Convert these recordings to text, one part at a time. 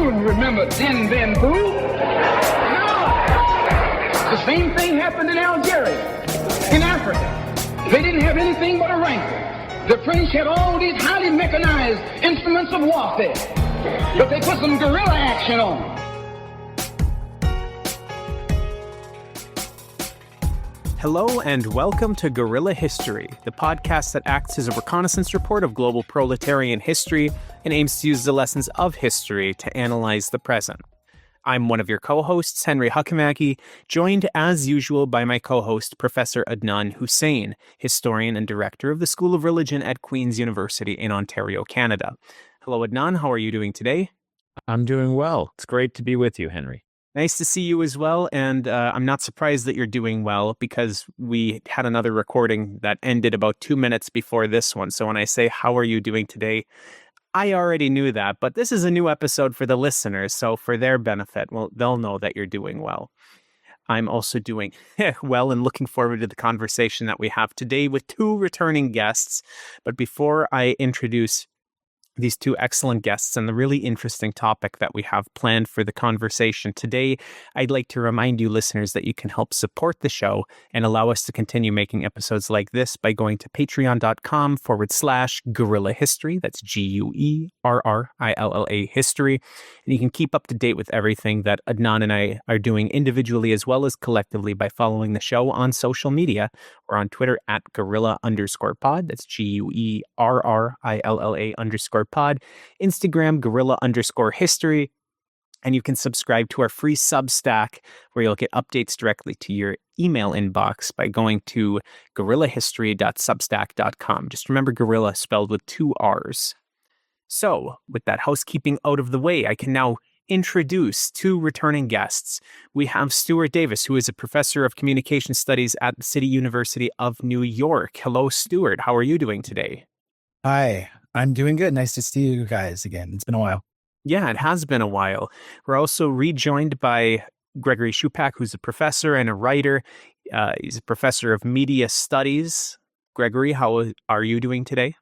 You remember Din Ben Phu? No. The same thing happened in Algeria, in Africa. They didn't have anything but a rifle. The French had all these highly mechanized instruments of warfare, but they put some guerrilla action on them. Hello and welcome to Guerrilla History, the podcast that acts as a reconnaissance report of global proletarian history and aims to use the lessons of history to analyze the present. I'm one of your co-hosts, Henry Huckamaki, joined as usual by my co-host, Professor Adnan Hussain, historian and director of the School of Religion at Queen's University in Ontario, Canada. Hello, Adnan. How are you doing today? I'm doing well. It's great to be with you, Henry. Nice to see you as well, and I'm not surprised that you're doing well because we had another recording that ended about 2 minutes before this one. So when I say, how are you doing today, I already knew that, but this is a new episode for the listeners, so for their benefit, well, they'll know that you're doing well. I'm also doing well and looking forward to the conversation that we have today with two returning guests. But before I introduce these two excellent guests and the really interesting topic that we have planned for the conversation today, I'd like to remind you listeners that you can help support the show and allow us to continue making episodes like this by going to patreon.com/Guerrilla History. That's GUERRILLA History. And you can keep up to date with everything that Adnan and I are doing individually as well as collectively by following the show on social media. We're on Twitter at Guerrilla_pod. That's GUERRILLA_pod. Instagram, Guerrilla_history. And you can subscribe to our free Substack where you'll get updates directly to your email inbox by going to guerrillahistory.substack.com. Just remember Guerrilla spelled with 2 R's. So, with that housekeeping out of the way, I can now introduce two returning guests. We have Stuart Davis, who is a professor of communication studies at the City University of New York. Hello, Stuart. How are you doing today? Hi, I'm doing good. Nice to see you guys again. It's been a while. Yeah, it has been a while. We're also rejoined by Greg Shupak, who's a professor and a writer. He's a professor of media studies. Gregory, how are you doing today?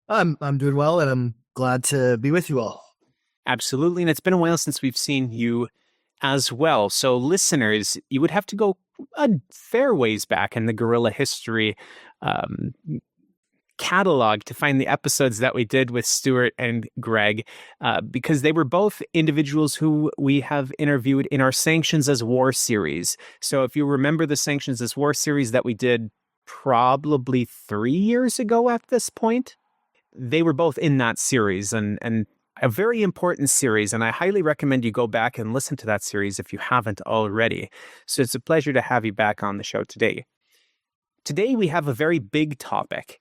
I'm doing well, and I'm glad to be with you all. Absolutely, and it's been a while since we've seen you as well. So listeners, you would have to go a fair ways back in the Guerrilla History catalog to find the episodes that we did with Stuart and Greg, because they were both individuals who we have interviewed in our Sanctions As War series. So if you remember the Sanctions As War series that we did probably 3 years ago at this point, they were both in that series and a very important series, and I highly recommend you go back and listen to that series if you haven't already. So it's a pleasure to have you back on the show today. Today we have a very big topic,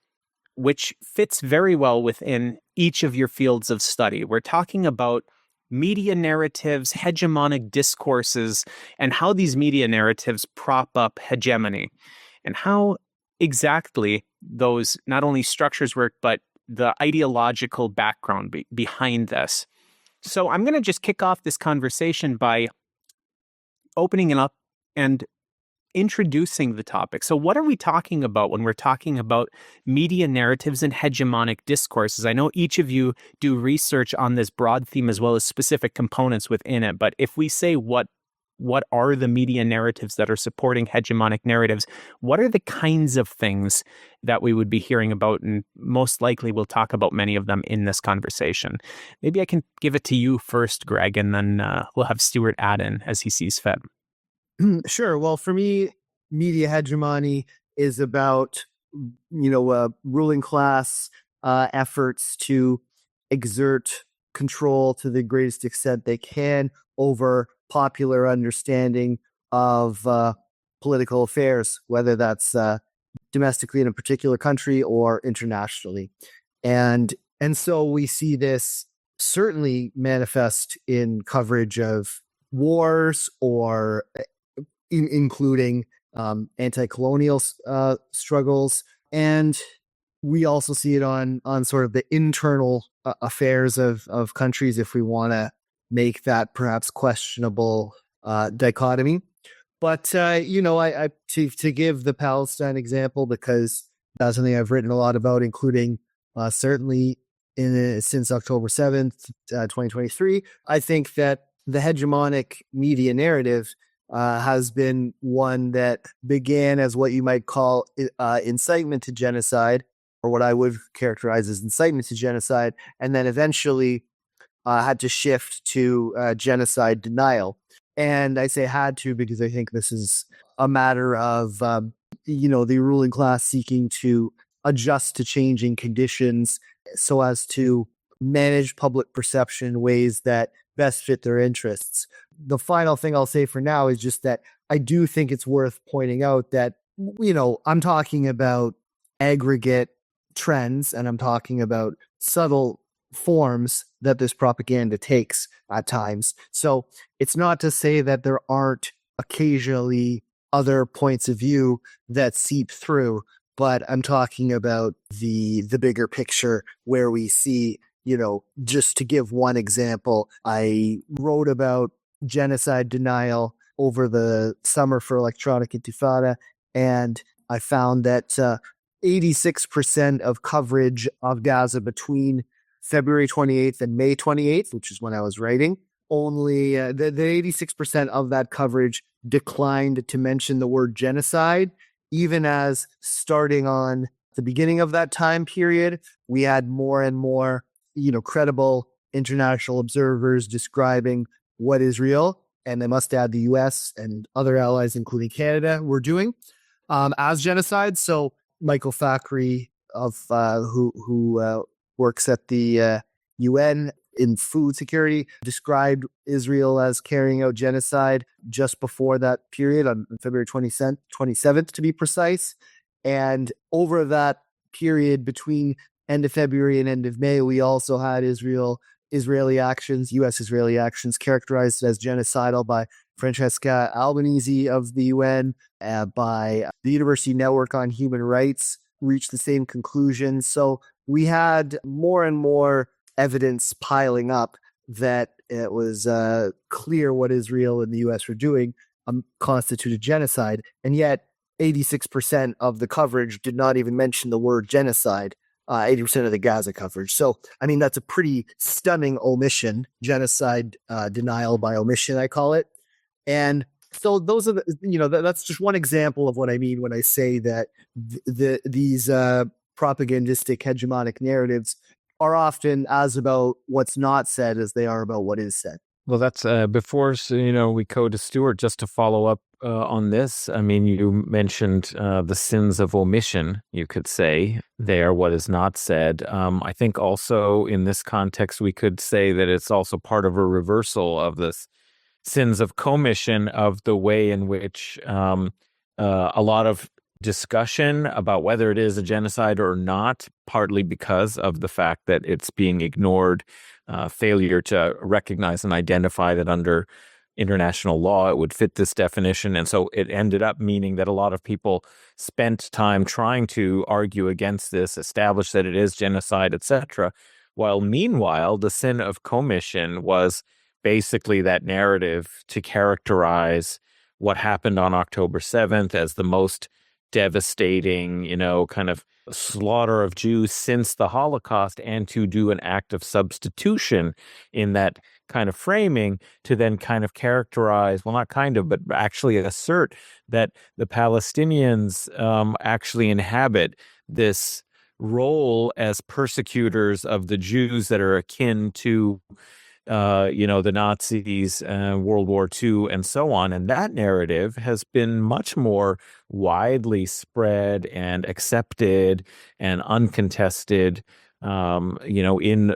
which fits very well within each of your fields of study. We're talking about media narratives, hegemonic discourses, and how these media narratives prop up hegemony, and how exactly those not only structures work, but the ideological background behind this. So I'm going to just kick off this conversation by opening it up and introducing the topic. So what are we talking about when we're talking about media narratives and hegemonic discourses? I know each of you do research on this broad theme as well as specific components within it, but if we say what are the media narratives that are supporting hegemonic narratives, what are the kinds of things that we would be hearing about? And most likely we'll talk about many of them in this conversation. Maybe I can give it to you first, Greg, and then we'll have Stuart add in as he sees fit. Sure. Well, for me, media hegemony is about, ruling class efforts to exert control to the greatest extent they can over popular understanding of political affairs, whether that's domestically in a particular country or internationally. And so we see this certainly manifest in coverage of wars or including anti-colonial struggles. And we also see it on sort of the internal affairs of countries, if we want to make that perhaps questionable dichotomy. But, I to give the Palestine example, because that's something I've written a lot about, including certainly since October 7th, 2023. I think that the hegemonic media narrative has been one that began as what you might call incitement to genocide, or what I would characterize as incitement to genocide, and then eventually had to shift to genocide denial. And I say had to because I think this is a matter of, the ruling class seeking to adjust to changing conditions so as to manage public perception in ways that best fit their interests. The final thing I'll say for now is just that I do think it's worth pointing out that, I'm talking about aggregate trends and I'm talking about subtle forms that this propaganda takes at times. So it's not to say that there aren't occasionally other points of view that seep through, but I'm talking about the bigger picture where we see, just to give one example, I wrote about genocide denial over the summer for Electronic Intifada, and I found that 86% of coverage of Gaza between February 28th and May 28th, which is when I was writing, only the 86% of that coverage declined to mention the word genocide, even as starting on the beginning of that time period, we had more and more, credible international observers describing what Israel, and they must add the US and other allies, including Canada, were doing as genocide. So Michael Fakhry, who works at the UN in food security, described Israel as carrying out genocide just before that period, on February 27th to be precise. And over that period between end of February and end of May, we also had Israeli actions, U.S.-Israeli actions characterized as genocidal by Francesca Albanese of the UN, by the University Network on Human Rights, reached the same conclusion. So we had more and more evidence piling up that it was clear what Israel and the U.S. were doing constituted genocide. And yet 86% of the coverage did not even mention the word genocide, 80% of the Gaza coverage. So, that's a pretty stunning omission, genocide denial by omission, I call it. And so those are that's just one example of what I mean when I say that these propagandistic hegemonic narratives are often as about what's not said as they are about what is said. Well, that's before we go to Stuart, just to follow up on this. You mentioned the sins of omission, you could say there, what is not said. I think also in this context, we could say that it's also part of a reversal of this sins of commission, of the way in which a lot of discussion about whether it is a genocide or not, partly because of the fact that it's being ignored, failure to recognize and identify that under international law it would fit this definition. And so it ended up meaning that a lot of people spent time trying to argue against this, establish that it is genocide, etc., while meanwhile the sin of commission was basically that narrative to characterize what happened on October 7th as the most devastating, kind of slaughter of Jews since the Holocaust, and to do an act of substitution in that kind of framing to then kind of characterize, well, not kind of, but actually assert that the Palestinians actually inhabit this role as persecutors of the Jews that are akin to the Nazis, World War II, and so on. And that narrative has been much more widely spread and accepted and uncontested, in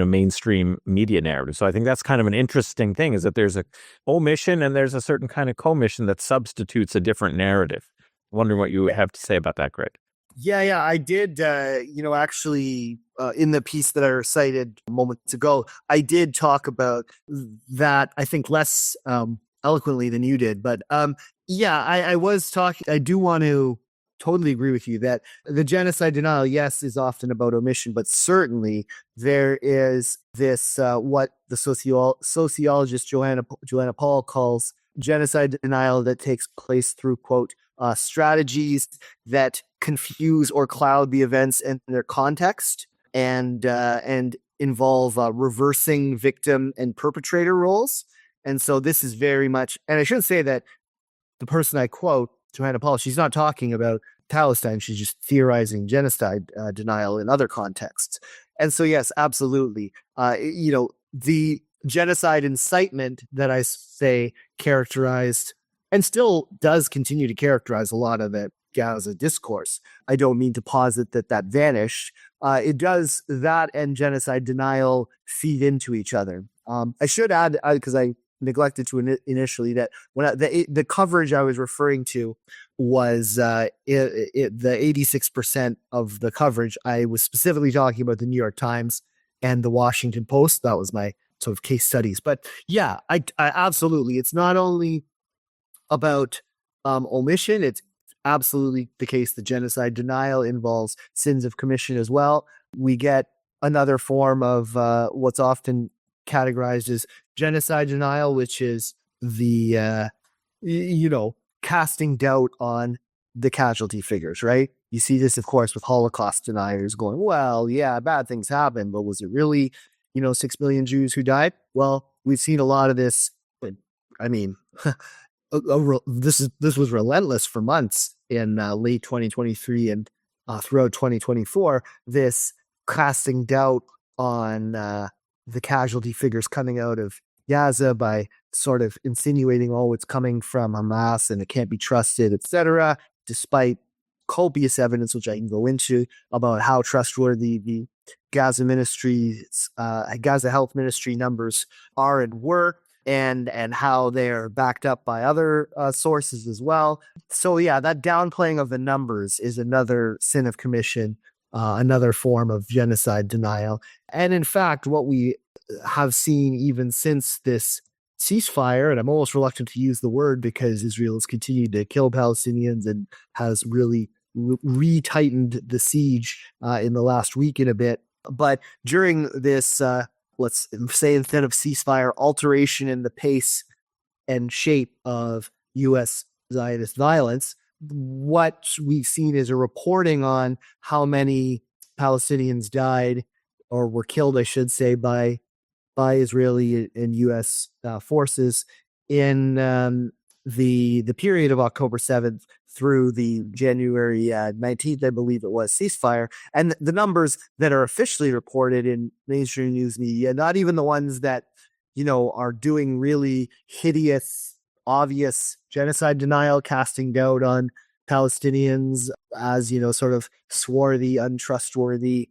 mainstream media narrative. So I think that's kind of an interesting thing, is that there's a omission and there's a certain kind of commission that substitutes a different narrative. I'm wondering what you have to say about that, Greg. Yeah, I did, actually, in the piece that I recited moments ago, I did talk about that, I think, less eloquently than you did. But I was talking, I do want to totally agree with you that the genocide denial, yes, is often about omission, but certainly there is this, what the sociologist Joanna Paul calls genocide denial that takes place through, quote, strategies that confuse or cloud the events and their context. and involve reversing victim and perpetrator roles. And so this is very much, and I should say that the person I quote, Johanna Paul, she's not talking about Palestine. She's just theorizing genocide denial in other contexts. And so, yes, absolutely. The genocide incitement that I say characterized and still does continue to characterize a lot of the Gaza discourse. I don't mean to posit that vanished. It does, that and genocide denial feed into each other. I should add, because I neglected to initially, that when the coverage I was referring to was the 86% of the coverage. I was specifically talking about the New York Times and the Washington Post. That was my sort of case studies. But yeah, I absolutely. It's not only about omission. It's absolutely the case that genocide denial involves sins of commission as well. We get another form of what's often categorized as genocide denial, which is the, casting doubt on the casualty figures, right? You see this, of course, with Holocaust deniers going, well, yeah, bad things happened, but was it really, 6 million Jews who died? Well, we've seen a lot of this, but I mean, this was relentless for months in late 2023 and throughout 2024, this casting doubt on the casualty figures coming out of Gaza by sort of insinuating, it's coming from Hamas and it can't be trusted, etc., despite copious evidence, which I can go into, about how trustworthy the Gaza Health Ministry numbers are and were, and how they're backed up by other sources as well. So yeah, that downplaying of the numbers is another sin of commission, another form of genocide denial. And in fact, what we have seen even since this ceasefire, and I'm almost reluctant to use the word because Israel has continued to kill Palestinians and has really retightened the siege in the last week and a bit. But during this, let's say, instead of ceasefire, alteration in the pace and shape of U.S. Zionist violence, what we've seen is a reporting on how many Palestinians died or were killed, I should say, by Israeli and U.S. Forces in the period of October 7th through the January 19th, I believe it was, ceasefire. And the numbers that are officially reported in mainstream news media, not even the ones that, are doing really hideous, obvious genocide denial, casting doubt on Palestinians as, sort of swarthy, untrustworthy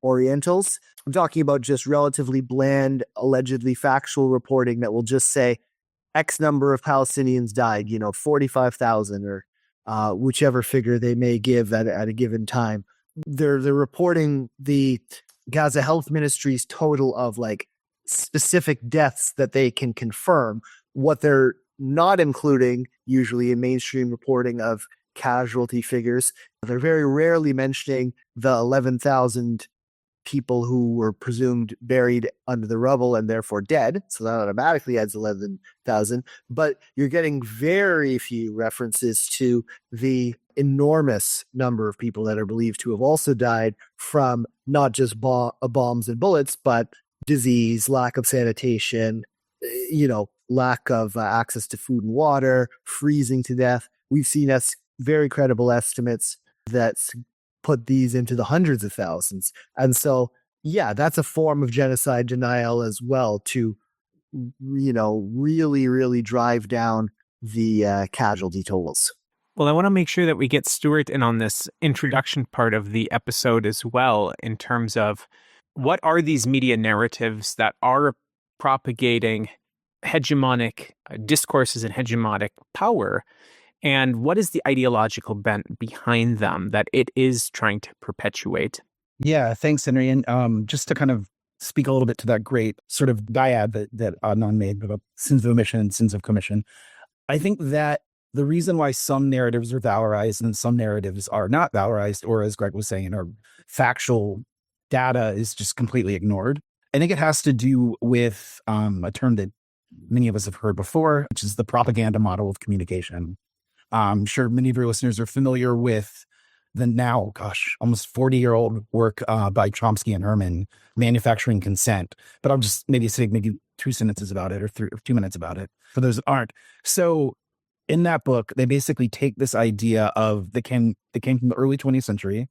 Orientals. I'm talking about just relatively bland, allegedly factual reporting that will just say X number of Palestinians died, 45,000 or whichever figure they may give at a given time. They're reporting the Gaza Health Ministry's total of specific deaths that they can confirm. What they're not including usually in mainstream reporting of casualty figures, they're very rarely mentioning the 11,000 people who were presumed buried under the rubble and therefore dead. So that automatically adds 11,000. But you're getting very few references to the enormous number of people that are believed to have also died from not just bombs and bullets, but disease, lack of sanitation, lack of access to food and water, freezing to death. We've seen very credible estimates that put these into the hundreds of thousands. And so, yeah, that's a form of genocide denial as well, to, really, really drive down the casualty totals. Well, I want to make sure that we get Stuart in on this introduction part of the episode as well, in terms of what are these media narratives that are propagating hegemonic discourses and hegemonic power, and what is the ideological bent behind them that it is trying to perpetuate? Yeah, thanks, Henry. And just to kind of speak a little bit to that great sort of dyad that Adnan made about sins of omission and sins of commission, I think that the reason why some narratives are valorized and some narratives are not valorized, or as Greg was saying, or factual data is just completely ignored, I think it has to do with a term that many of us have heard before, which is the propaganda model of communication. I'm sure many of your listeners are familiar with the now, almost 40-year-old work by Chomsky and Herman, Manufacturing Consent. But I'll just maybe say maybe 2 sentences about it, or 2 minutes about it for those that aren't. So in that book, they basically take this idea of that came from the early 20th century,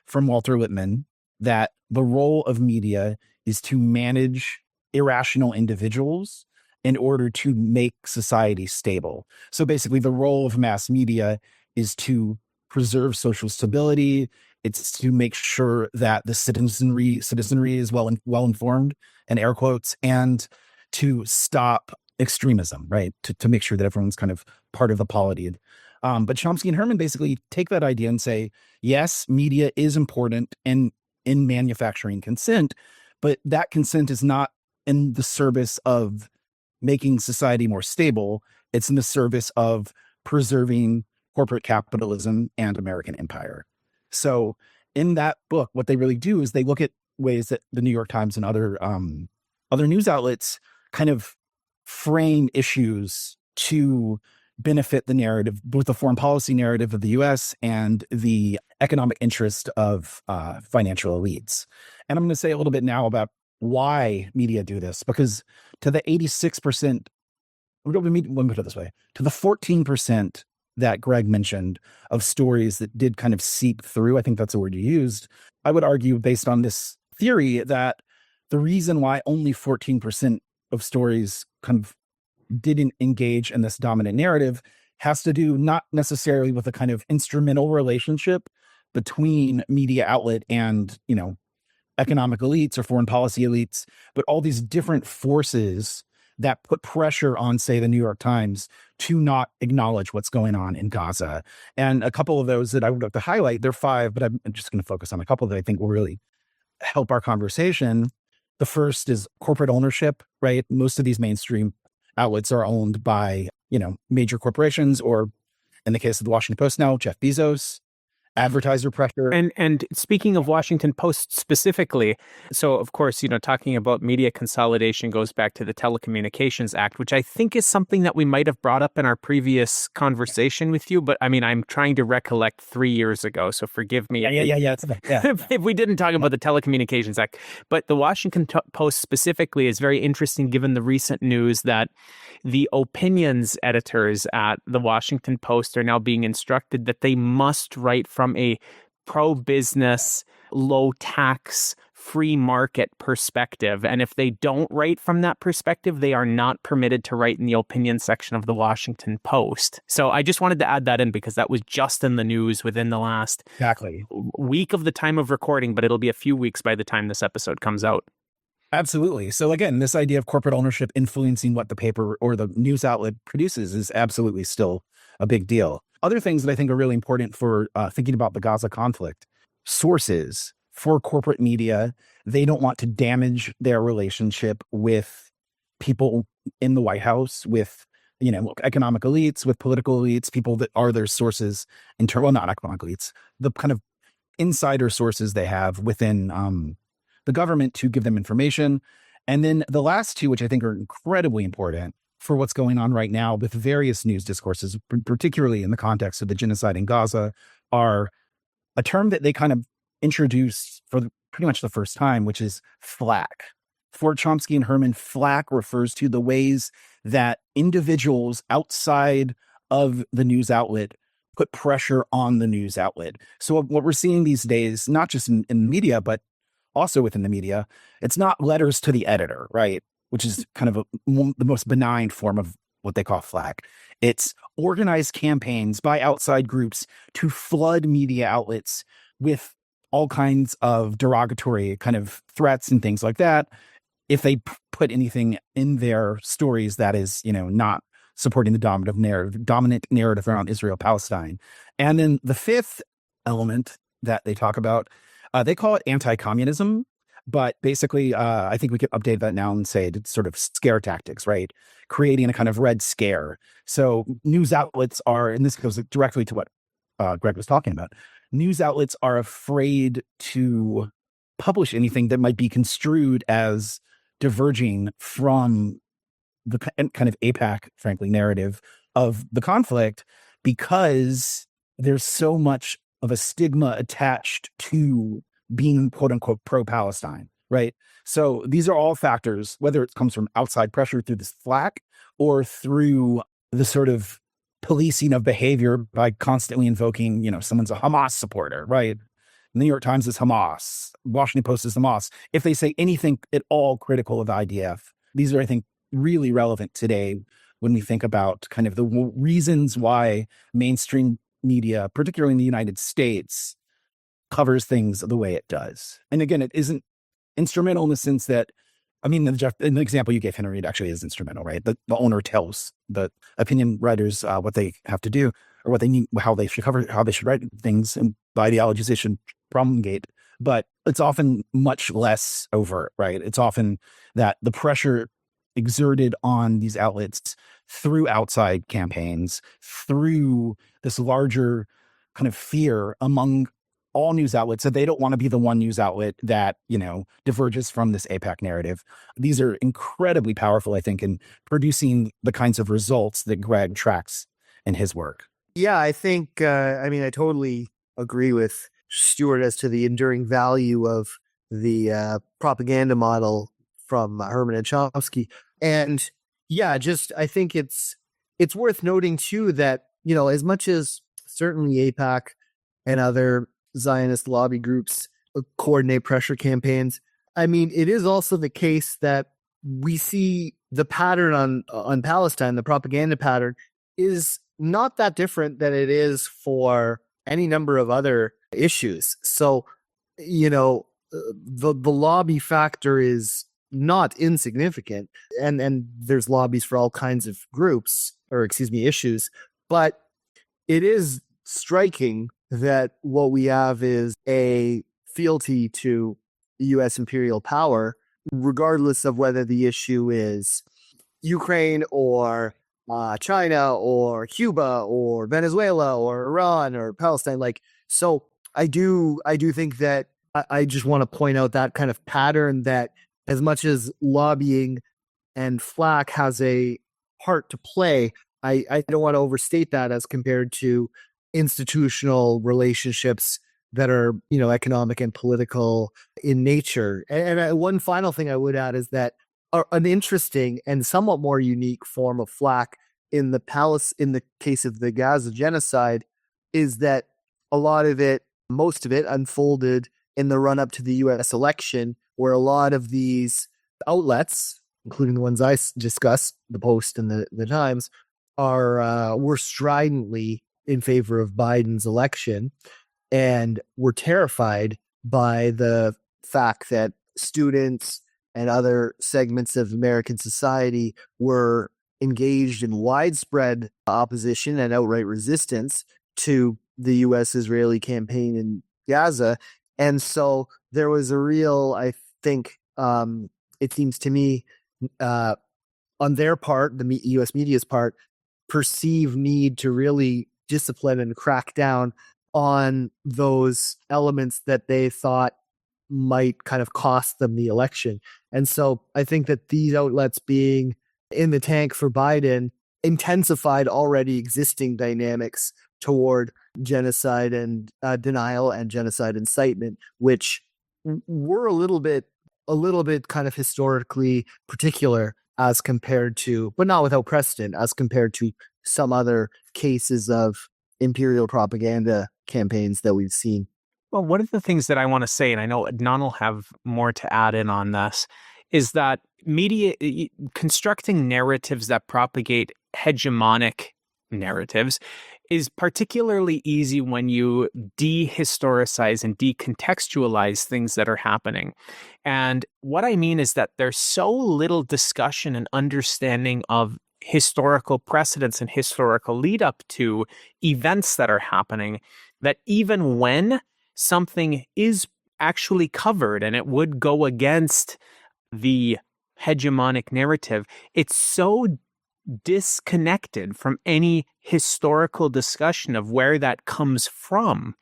from Walter Lippmann, that the role of media is to manage irrational individuals in order to make society stable. So basically, the role of mass media is to preserve social stability. It's to make sure that the citizenry is well informed, and air quotes, and to stop extremism, right? To make sure that everyone's kind of part of the polity. But Chomsky and Herman basically take that idea and say, yes, media is important in manufacturing consent, but that consent is not in the service of making society more stable. It's in the service of preserving corporate capitalism and American empire. So in that book, what they really do is they look at ways that the New York Times and other news outlets kind of frame issues to benefit the narrative, both the foreign policy narrative of the U.S. and the economic interest of financial elites. And I'm going to say a little bit now about why media do this, because to the 86%, let me put it this way, to the 14% that Greg mentioned of stories that did kind of seep through, I think that's the word you used, I would argue based on this theory that the reason why only 14% of stories kind of didn't engage in this dominant narrative has to do not necessarily with a kind of instrumental relationship between media outlet and, economic elites or foreign policy elites, but all these different forces that put pressure on, say, the New York Times to not acknowledge what's going on in Gaza. And a couple of those that I would like to highlight, there are 5, but I'm just going to focus on a couple that I think will really help our conversation. The first is corporate ownership, right? Most of these mainstream outlets are owned by, major corporations, or in the case of the Washington Post now, Jeff Bezos. Advertiser pressure. And speaking of Washington Post specifically, so of course, talking about media consolidation goes back to the Telecommunications Act, which I think is something that we might have brought up in our previous conversation with you. But I mean, I'm trying to recollect 3 years ago, so forgive me. If we didn't talk about the Telecommunications Act. But the Washington Post specifically is very interesting, given the recent news that the opinions editors at the Washington Post are now being instructed that they must write from a pro-business, low-tax, free market perspective. And if they don't write from that perspective, they are not permitted to write in the opinion section of the Washington Post. So I just wanted to add that in because that was just in the news within the last week of the time of recording, but it'll be a few weeks by the time this episode comes out. Absolutely. So again, this idea of corporate ownership influencing what the paper or the news outlet produces is absolutely still a big deal. Other things that I think are really important for thinking about the Gaza conflict: sources for corporate media. They don't want to damage their relationship with people in the White House, with economic elites, with political elites, people that are their sources well, not economic elites, the kind of insider sources they have within the government to give them information. And then the last two, which I think are incredibly important for what's going on right now with various news discourses, particularly in the context of the genocide in Gaza, are a term that they kind of introduced for pretty much the first time, which is flack. For Chomsky and Herman, flack refers to the ways that individuals outside of the news outlet put pressure on the news outlet. So what we're seeing these days, not just in media, but also within the media, it's not letters to the editor, right? Which is kind of the most benign form of what they call flack. It's organized campaigns by outside groups to flood media outlets with all kinds of derogatory kind of threats and things like that. If they put anything in their stories that is, not supporting the dominant narrative around Israel-Palestine. And then the fifth element that they talk about, they call it anti-communism. But basically, I think we could update that now and say it's sort of scare tactics, right? Creating a kind of red scare. So news outlets are, and this goes directly to what Greg was talking about, news outlets are afraid to publish anything that might be construed as diverging from the kind of AIPAC, frankly, narrative of the conflict, because there's so much of a stigma attached to being quote unquote pro-Palestine, right? So these are all factors, whether it comes from outside pressure through this flack or through the sort of policing of behavior by constantly invoking, someone's a Hamas supporter, right? New York Times is Hamas, Washington Post is Hamas. If they say anything at all critical of IDF, these are, I think, really relevant today when we think about kind of the reasons why mainstream media, particularly in the United States, covers things the way it does. And again, it isn't instrumental in the sense that, the example you gave, Henry, it actually is instrumental, right? The owner tells the opinion writers what they have to do or what they need, how they should cover, how they should write things, and the ideologies they should promulgate. But it's often much less overt, right? It's often that the pressure exerted on these outlets through outside campaigns, through this larger kind of fear among all news outlets that they don't want to be the one news outlet that, diverges from this AIPAC narrative. These are incredibly powerful, I think, in producing the kinds of results that Greg tracks in his work. Yeah, I think, I totally agree with Stuart as to the enduring value of the propaganda model from Herman and Chomsky. And yeah, I think it's worth noting too that, as much as certainly AIPAC and other Zionist lobby groups coordinate pressure campaigns, it is also the case that we see the pattern on Palestine, the propaganda pattern, is not that different than it is for any number of other issues. So, the lobby factor is not insignificant, and there's lobbies for all kinds of groups, or issues, but it is striking that what we have is a fealty to U.S. imperial power, regardless of whether the issue is Ukraine or China or Cuba or Venezuela or Iran or Palestine. So I do think that I just want to point out that kind of pattern, that as much as lobbying and flack has a part to play, I don't want to overstate that as compared to institutional relationships that are, economic and political in nature. And one final thing I would add is that an interesting and somewhat more unique form of flack in the case of the Gaza genocide is that most of it unfolded in the run-up to the U.S. election, where a lot of these outlets, including the ones I discussed, the Post and the Times, were stridently in favor of Biden's election, and were terrified by the fact that students and other segments of American society were engaged in widespread opposition and outright resistance to the U.S.-Israeli campaign in Gaza. And so there was a real, I think, it seems to me, on their part, the U.S. media's part, perceived need to really discipline and crack down on those elements that they thought might kind of cost them the election. And so I think that these outlets being in the tank for Biden intensified already existing dynamics toward genocide and denial and genocide incitement, which were a little bit kind of historically particular as compared to, but not without precedent, as compared to some other cases of imperial propaganda campaigns that we've seen. Well, one of the things that I want to say, and I know Adnan will have more to add in on this, is that media constructing narratives that propagate hegemonic narratives is particularly easy when you dehistoricize and decontextualize things that are happening. And what I mean is that there's so little discussion and understanding of historical precedents and historical lead up to events that are happening, that even when something is actually covered and it would go against the hegemonic narrative, it's so disconnected from any historical discussion of where that comes from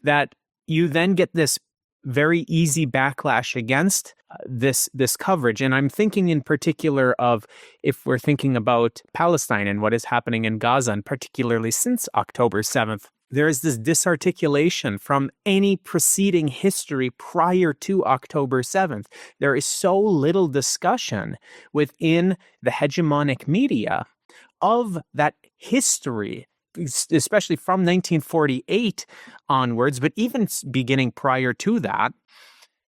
that you then get this very easy backlash against this coverage. And I'm thinking in particular of, if we're thinking about Palestine and what is happening in Gaza, and particularly since October 7th, there is this disarticulation from any preceding history prior to October 7th. There is so little discussion within the hegemonic media of that history, especially from 1948 onwards, but even beginning prior to that,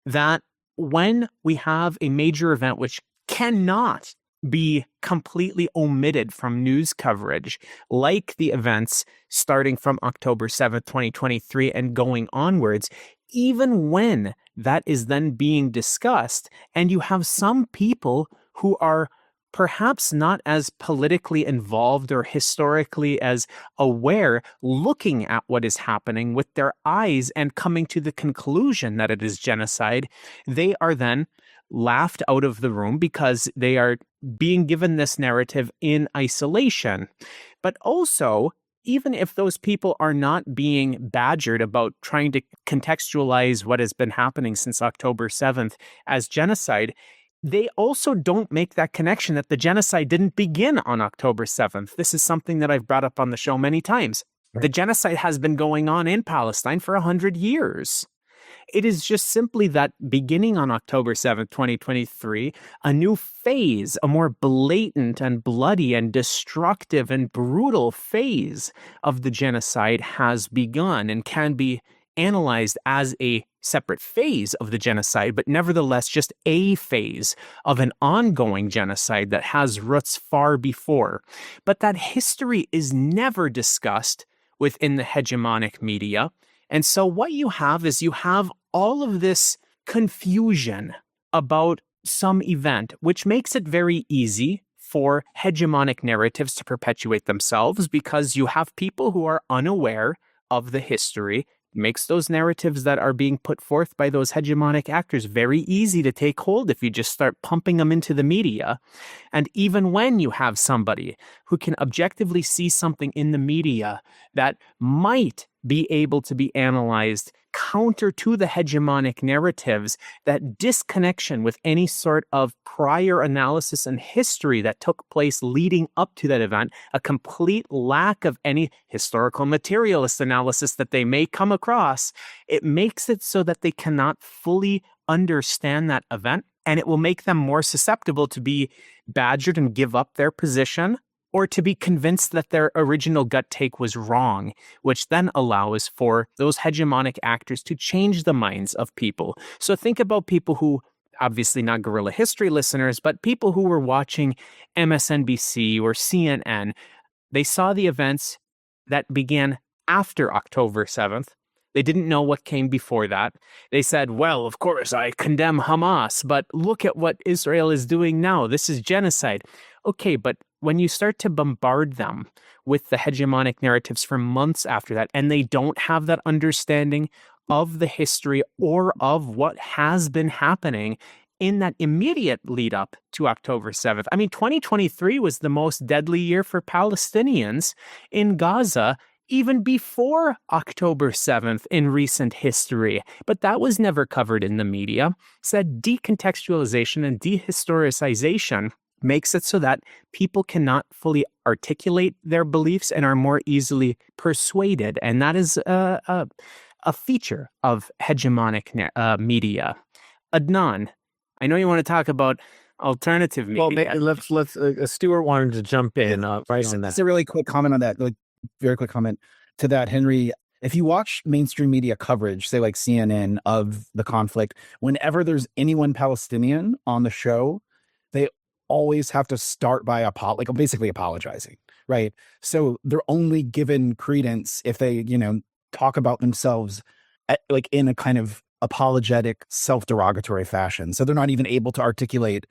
that when we have a major event which cannot be completely omitted from news coverage, like the events starting from October 7th, 2023 and going onwards, even when that is then being discussed, and you have some people who are perhaps not as politically involved or historically as aware, looking at what is happening with their eyes and coming to the conclusion that it is genocide, they are then laughed out of the room because they are being given this narrative in isolation. But also, even if those people are not being badgered about trying to contextualize what has been happening since October 7th as genocide, they also don't make that connection that the genocide didn't begin on October 7th. This is something that I've brought up on the show many times. Right. The genocide has been going on in Palestine for 100 years. It is just simply that beginning on October 7th, 2023, a new phase, a more blatant and bloody and destructive and brutal phase of the genocide has begun and can be analyzed as a separate phase of the genocide, but nevertheless just a phase of an ongoing genocide that has roots far before. But that history is never discussed within the hegemonic media. And so what you have is you have all of this confusion about some event, which makes it very easy for hegemonic narratives to perpetuate themselves because you have people who are unaware of the history. Makes those narratives that are being put forth by those hegemonic actors very easy to take hold if you just start pumping them into the media. And even when you have somebody who can objectively see something in the media that might be able to be analyzed counter to the hegemonic narratives, that disconnection with any sort of prior analysis and history that took place leading up to that event, a complete lack of any historical materialist analysis that they may come across, it makes it so that they cannot fully understand that event, and it will make them more susceptible to be badgered and give up their position, or to be convinced that their original gut take was wrong, which then allows for those hegemonic actors to change the minds of people. So think about people who, obviously not Guerrilla History listeners, but people who were watching MSNBC or CNN. They saw the events that began after October 7th. They didn't know what came before that. They said, well, of course, I condemn Hamas, but look at what Israel is doing now. This is genocide. Okay, but when you start to bombard them with the hegemonic narratives for months after that, and they don't have that understanding of the history or of what has been happening in that immediate lead up to October 7th. I mean, 2023 was the most deadly year for Palestinians in Gaza, even before October 7th in recent history. But that was never covered in the media. So that decontextualization and dehistoricization makes it so that people cannot fully articulate their beliefs and are more easily persuaded. And that is a feature of hegemonic media. Adnan, I know you want to talk about alternative media. Well, let's Stuart wanted to jump in right on that. Just a really quick comment on that, like very quick comment to that, Henry. If you watch mainstream media coverage, say like CNN, of the conflict, whenever there's anyone Palestinian on the show, they always have to start by basically apologizing, right? So they're only given credence if they, talk about themselves in a kind of apologetic, self-derogatory fashion. So they're not even able to articulate,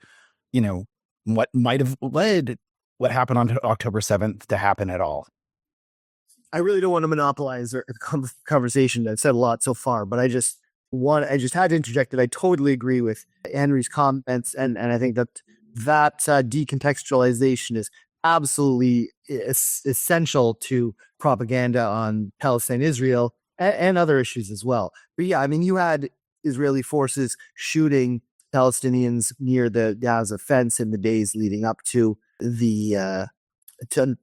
what might have led what happened on October 7th to happen at all. I really don't want to monopolize the conversation. I've said a lot so far, but I just had to interject that I totally agree with Henry's comments, and I think that decontextualization is absolutely essential to propaganda on Palestine, Israel, and other issues as well. But yeah, I mean, you had Israeli forces shooting Palestinians near the Gaza fence in the days leading up to the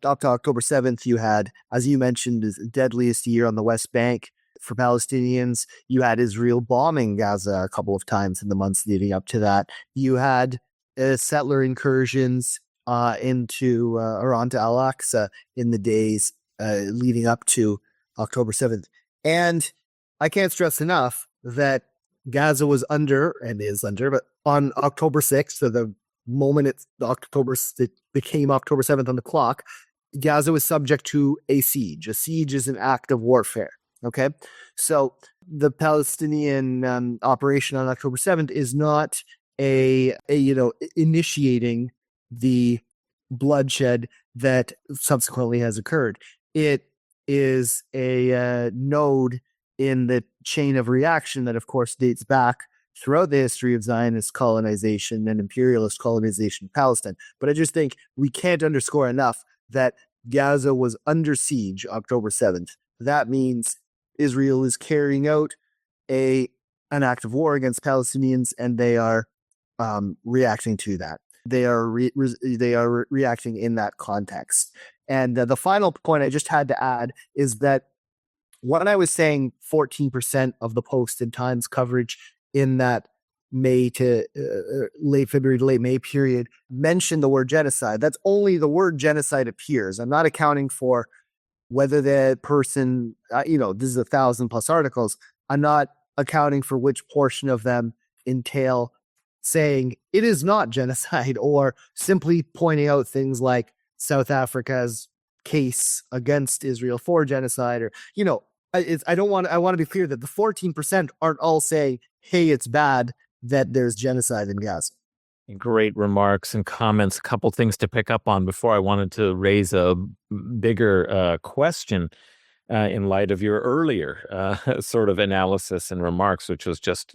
up to October 7th, you had, as you mentioned, the deadliest year on the West Bank for Palestinians. You had Israel bombing Gaza a couple of times in the months leading up to that. You had settler incursions into or onto Al-Aqsa in the days leading up to October 7th. And I can't stress enough that Gaza was under, and is under, but on October 6th, so the moment it became October 7th on the clock, Gaza was subject to a siege. A siege is an act of warfare. Okay, so the Palestinian operation on October 7th is not initiating the bloodshed that subsequently has occurred. It is a node in the chain of reaction that, of course, dates back throughout the history of Zionist colonization and imperialist colonization of Palestine. But I just think we can't underscore enough that Gaza was under siege October 7th. That means Israel is carrying out an act of war against Palestinians, and they are reacting to that. They are reacting in that context. And the final point I just had to add is that when I was saying 14% of the Post and Times coverage in that May to late February to late May period mentioned the word genocide, that's only the word genocide appears. I'm not accounting for whether the person, this is 1,000+ articles. I'm not accounting for which portion of them entail saying it is not genocide, or simply pointing out things like South Africa's case against Israel for genocide, or I want to be clear that the 14% aren't all saying, hey, it's bad that there's genocide in Gaza. Great remarks and comments. A couple things to pick up on before I wanted to raise a bigger question in light of your earlier sort of analysis and remarks, which was just,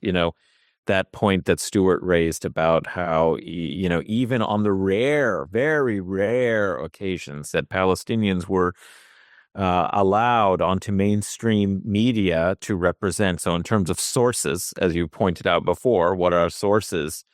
that point that Stuart raised about how, even on the rare, very rare occasions that Palestinians were allowed onto mainstream media to represent. So in terms of sources, as you pointed out before, what are sources?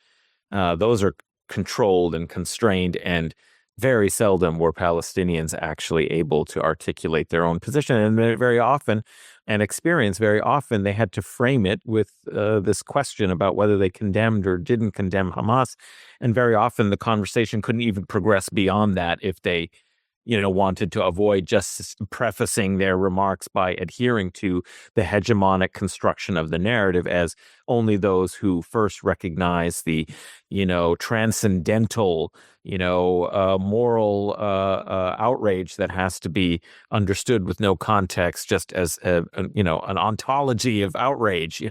Those are controlled and constrained, and very seldom were Palestinians actually able to articulate their own position. And very often they had to frame it with this question about whether they condemned or didn't condemn Hamas. And very often the conversation couldn't even progress beyond that if they wanted to avoid just prefacing their remarks by adhering to the hegemonic construction of the narrative as only those who first recognize the, transcendental, moral outrage that has to be understood with no context, just as an ontology of outrage.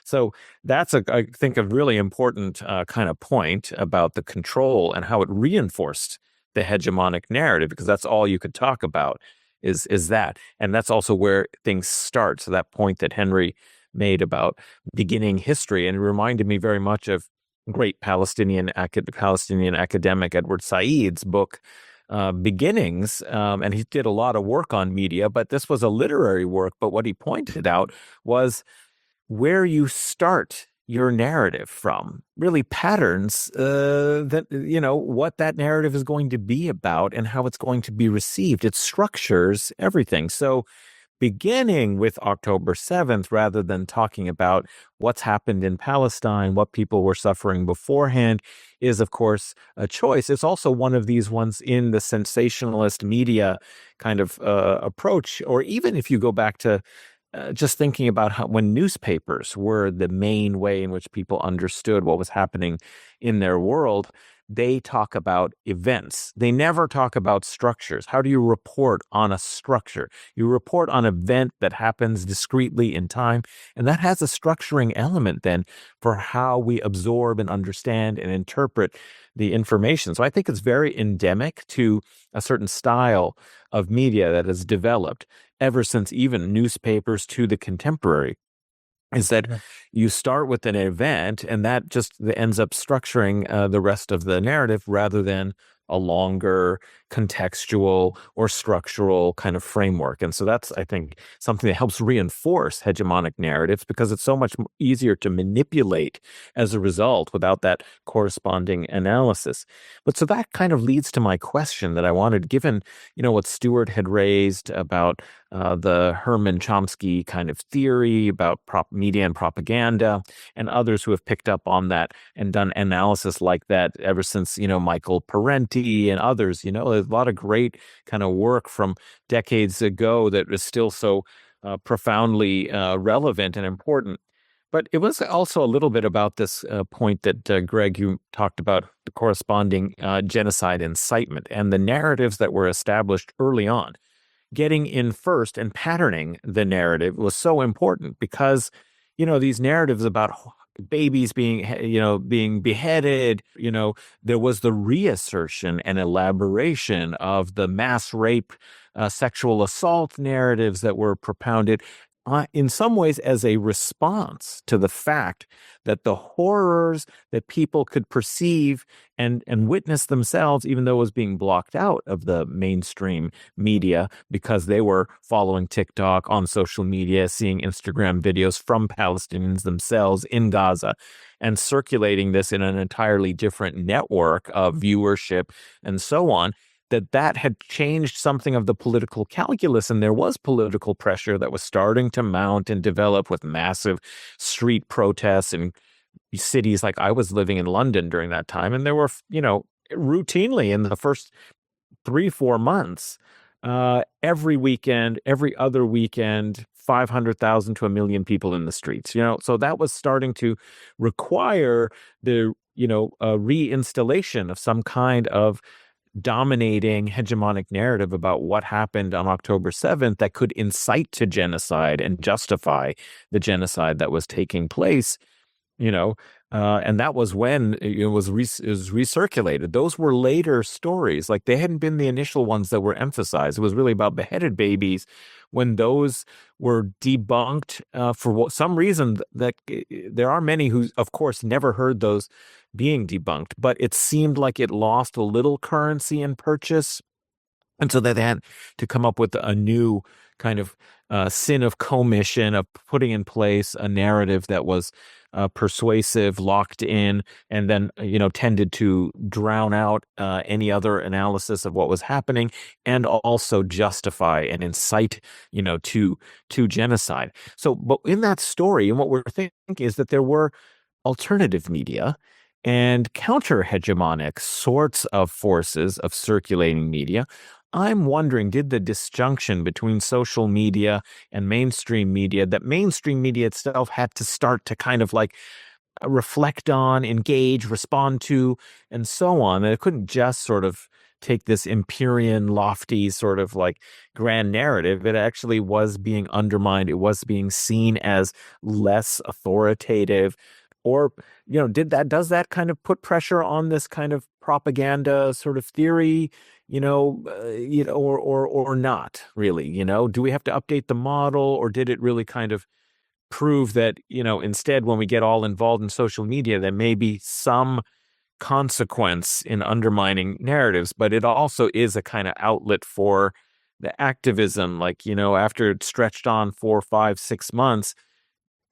So that's I think a really important kind of point about the control and how it reinforced the hegemonic narrative, because that's all you could talk about is that. And that's also where things start. So that point that Henry made about beginning history, and it reminded me very much of great Palestinian academic Edward Said's book, Beginnings. And he did a lot of work on media, but this was a literary work. But what he pointed out was where you start your narrative from really patterns that, what that narrative is going to be about and how it's going to be received. It structures everything. So beginning with October 7th, rather than talking about what's happened in Palestine, what people were suffering beforehand, is, of course, a choice. It's also one of these ones in the sensationalist media kind of approach, or even if you go back to just thinking about how when newspapers were the main way in which people understood what was happening in their world, they talk about events. They never talk about structures. How do you report on a structure? You report on an event that happens discretely in time, and that has a structuring element then for how we absorb and understand and interpret the information. So I think it's very endemic to a certain style of media that has developed ever since even newspapers to the contemporary, is that you start with an event and that just ends up structuring the rest of the narrative rather than a longer contextual or structural kind of framework. And so that's, I think, something that helps reinforce hegemonic narratives because it's so much easier to manipulate as a result without that corresponding analysis. But so that kind of leads to my question that I wanted, given, what Stuart had raised about the Herman Chomsky kind of theory about media and propaganda, and others who have picked up on that and done analysis like that ever since, Michael Parenti and others. There's a lot of great kind of work from decades ago that is still so profoundly relevant and important. But it was also a little bit about this point that, Greg, you talked about, the corresponding genocide incitement and the narratives that were established early on. Getting in first and patterning the narrative was so important because, these narratives about babies being beheaded, there was the reassertion and elaboration of the mass rape, sexual assault narratives that were propounded in some ways as a response to the fact that the horrors that people could perceive and witness themselves, even though it was being blocked out of the mainstream media because they were following TikTok on social media, seeing Instagram videos from Palestinians themselves in Gaza, and circulating this in an entirely different network of viewership and so on, that had changed something of the political calculus, and there was political pressure that was starting to mount and develop with massive street protests in cities like I was living in London during that time, and there were, routinely in the first 3-4 months, every weekend, every other weekend, 500,000 to 1 million people in the streets, so that was starting to require the, reinstallation of some kind of dominating hegemonic narrative about what happened on October 7th that could incite to genocide and justify the genocide that was taking place, and that was when it was recirculated. Those were later stories. Like, they hadn't been the initial ones that were emphasized. It was really about beheaded babies. When those were debunked for some reason, that there are many who, of course, never heard those being debunked, but it seemed like it lost a little currency and purchase. And so they had to come up with a new kind of sin of commission, of putting in place a narrative that was persuasive, locked in, and then, tended to drown out any other analysis of what was happening, and also justify and incite, to genocide. So, but in that story, and what we're thinking is that there were alternative media and counter-hegemonic sorts of forces of circulating media. I'm wondering, did the disjunction between social media and mainstream media, that mainstream media itself had to start to kind of like reflect on, engage, respond to, and so on, that it couldn't just sort of take this Empyrean, lofty sort of like grand narrative. It actually was being undermined. It was being seen as less authoritative. Or, does that kind of put pressure on this kind of propaganda sort of theory, or not really, do we have to update the model, or did it really kind of prove that, instead, when we get all involved in social media, there may be some consequence in undermining narratives, but it also is a kind of outlet for the activism, like, after it stretched on 4, 5, 6 months,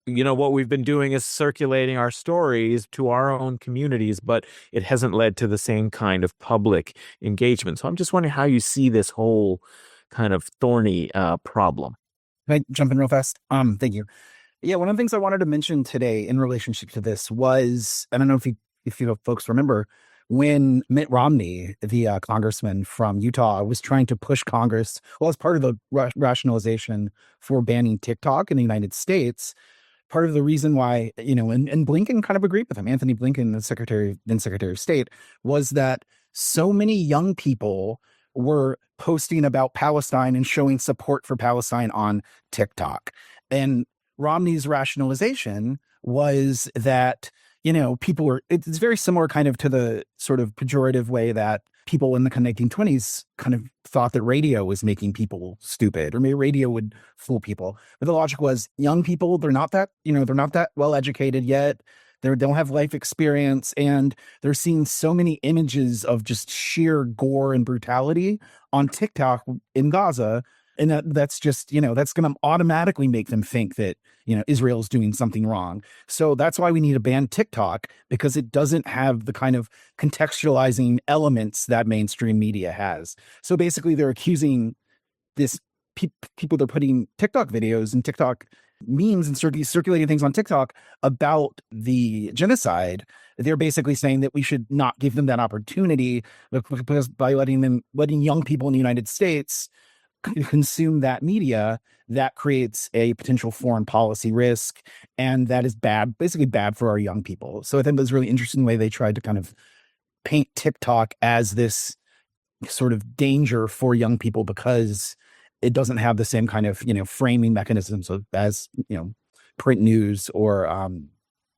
what we've been doing is circulating our stories to our own communities, but it hasn't led to the same kind of public engagement. So I'm just wondering how you see this whole kind of thorny problem. Can I jump in real fast? Thank you. Yeah, one of the things I wanted to mention today in relationship to this was, I don't know if you folks remember, when Mitt Romney, the congressman from Utah, was trying to push Congress, as part of the rationalization for banning TikTok in the United States. Part of the reason why, and Blinken kind of agreed with him, Anthony Blinken, the then Secretary of State, was that so many young people were posting about Palestine and showing support for Palestine on TikTok. And Romney's rationalization was that, people were, it's very similar kind of to the sort of pejorative way that people in the 1920s kind of thought that radio was making people stupid, or maybe radio would fool people. But the logic was, young people, they're not that well educated yet. They don't have life experience, and they're seeing so many images of just sheer gore and brutality on TikTok in Gaza. And that's just, that's going to automatically make them think that, Israel's doing something wrong. So that's why we need to ban TikTok, because it doesn't have the kind of contextualizing elements that mainstream media has. So basically they're accusing this people, they're putting TikTok videos and TikTok memes and circulating things on TikTok about the genocide. They're basically saying that we should not give them that opportunity, because by letting young people in the United States consume that media, that creates a potential foreign policy risk, and that is basically bad for our young people. So I think it was a really interesting way they tried to kind of paint TikTok as this sort of danger for young people, because it doesn't have the same kind of, framing mechanisms as, print news or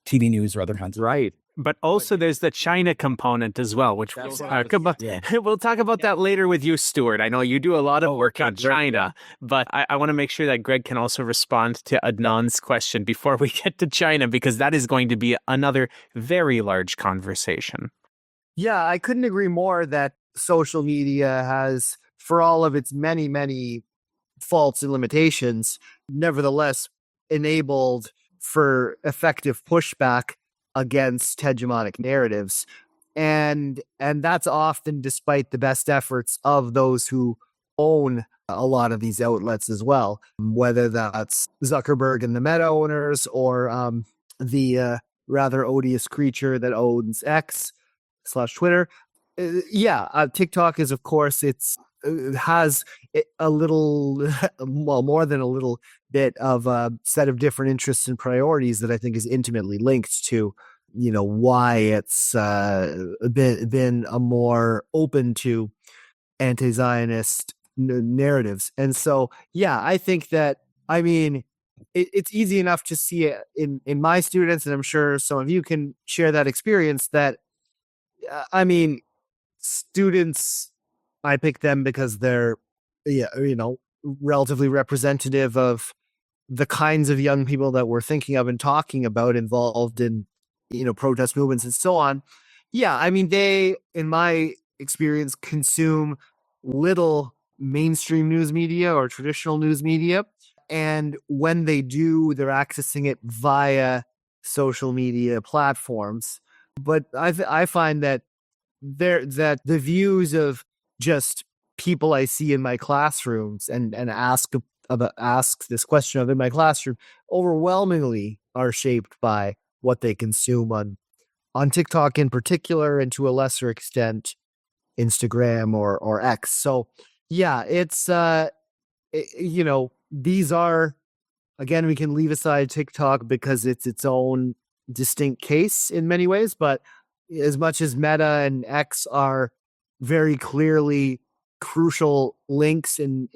TV news or other kinds of. Right. But also there's the China component as well, which we'll talk about that later with you, Stuart. I know you do a lot of work on China, but I want to make sure that Greg can also respond to Adnan's question before we get to China, because that is going to be another very large conversation. Yeah, I couldn't agree more that social media has, for all of its many, many faults and limitations, nevertheless enabled for effective pushback against hegemonic narratives. And that's often despite the best efforts of those who own a lot of these outlets as well, whether that's Zuckerberg and the Meta owners, or the rather odious creature that owns X/Twitter. TikTok is, of course, it has a little, well, more than a little bit of a set of different interests and priorities that I think is intimately linked to, why it's been a more open to anti-Zionist narratives. And so, I think that, it's easy enough to see it in my students, and I'm sure some of you can share that experience, that, students, I pick them because they're, relatively representative of the kinds of young people that we're thinking of and talking about involved in, protest movements and so on. They, in my experience, consume little mainstream news media or traditional news media. And when they do, they're accessing it via social media platforms. But I find that that the views of just people I see in my classrooms and ask this question of in my classroom overwhelmingly are shaped by what they consume on TikTok in particular, and to a lesser extent Instagram or X. So it's these are, again, we can leave aside TikTok because it's its own distinct case in many ways, but as much as Meta and X are very clearly crucial links in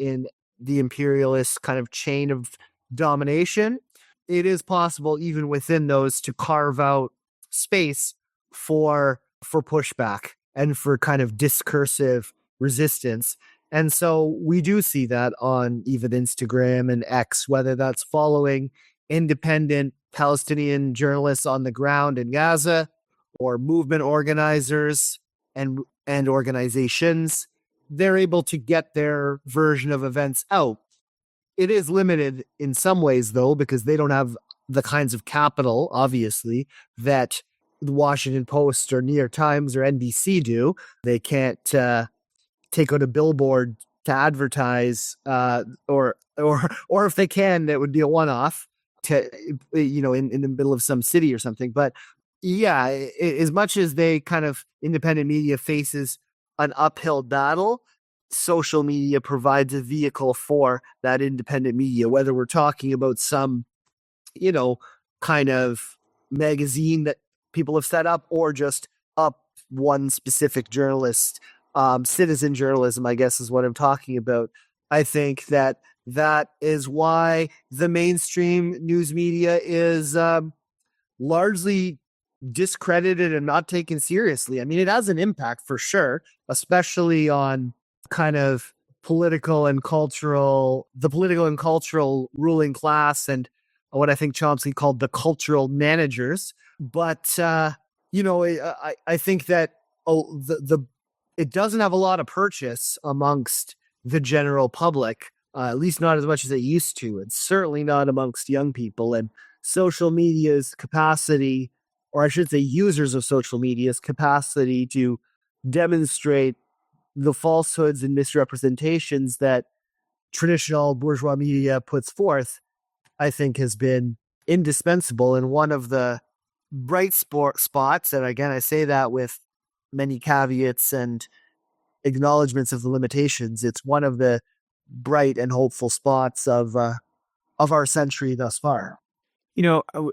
the imperialist kind of chain of domination, it is possible even within those to carve out space for pushback and for kind of discursive resistance. And so we do see that on even Instagram and X, whether that's following independent Palestinian journalists on the ground in Gaza, or movement organizers and organizations. They're able to get their version of events out. It is limited in some ways, though, because they don't have the kinds of capital, obviously, that the Washington Post or New York Times or NBC do. They can't take out a billboard to advertise, or if they can, that would be a one-off to, in the middle of some city or something. But as much as they kind of independent media faces an uphill battle, social media provides a vehicle for that independent media, whether we're talking about some, kind of magazine that people have set up, or just up one specific journalist, citizen journalism, I guess is what I'm talking about. I think that is why the mainstream news media is largely discredited and not taken seriously. It has an impact for sure, especially on kind of the political and cultural ruling class, and what I think Chomsky called the cultural managers. But, I think that it doesn't have a lot of purchase amongst the general public, at least not as much as it used to, and certainly not amongst young people. And social media's capacity, or I should say users of social media's capacity to demonstrate the falsehoods and misrepresentations that traditional bourgeois media puts forth, I think has been indispensable. And one of the bright spots, and again, I say that with many caveats and acknowledgments of the limitations, it's one of the bright and hopeful spots of our century thus far.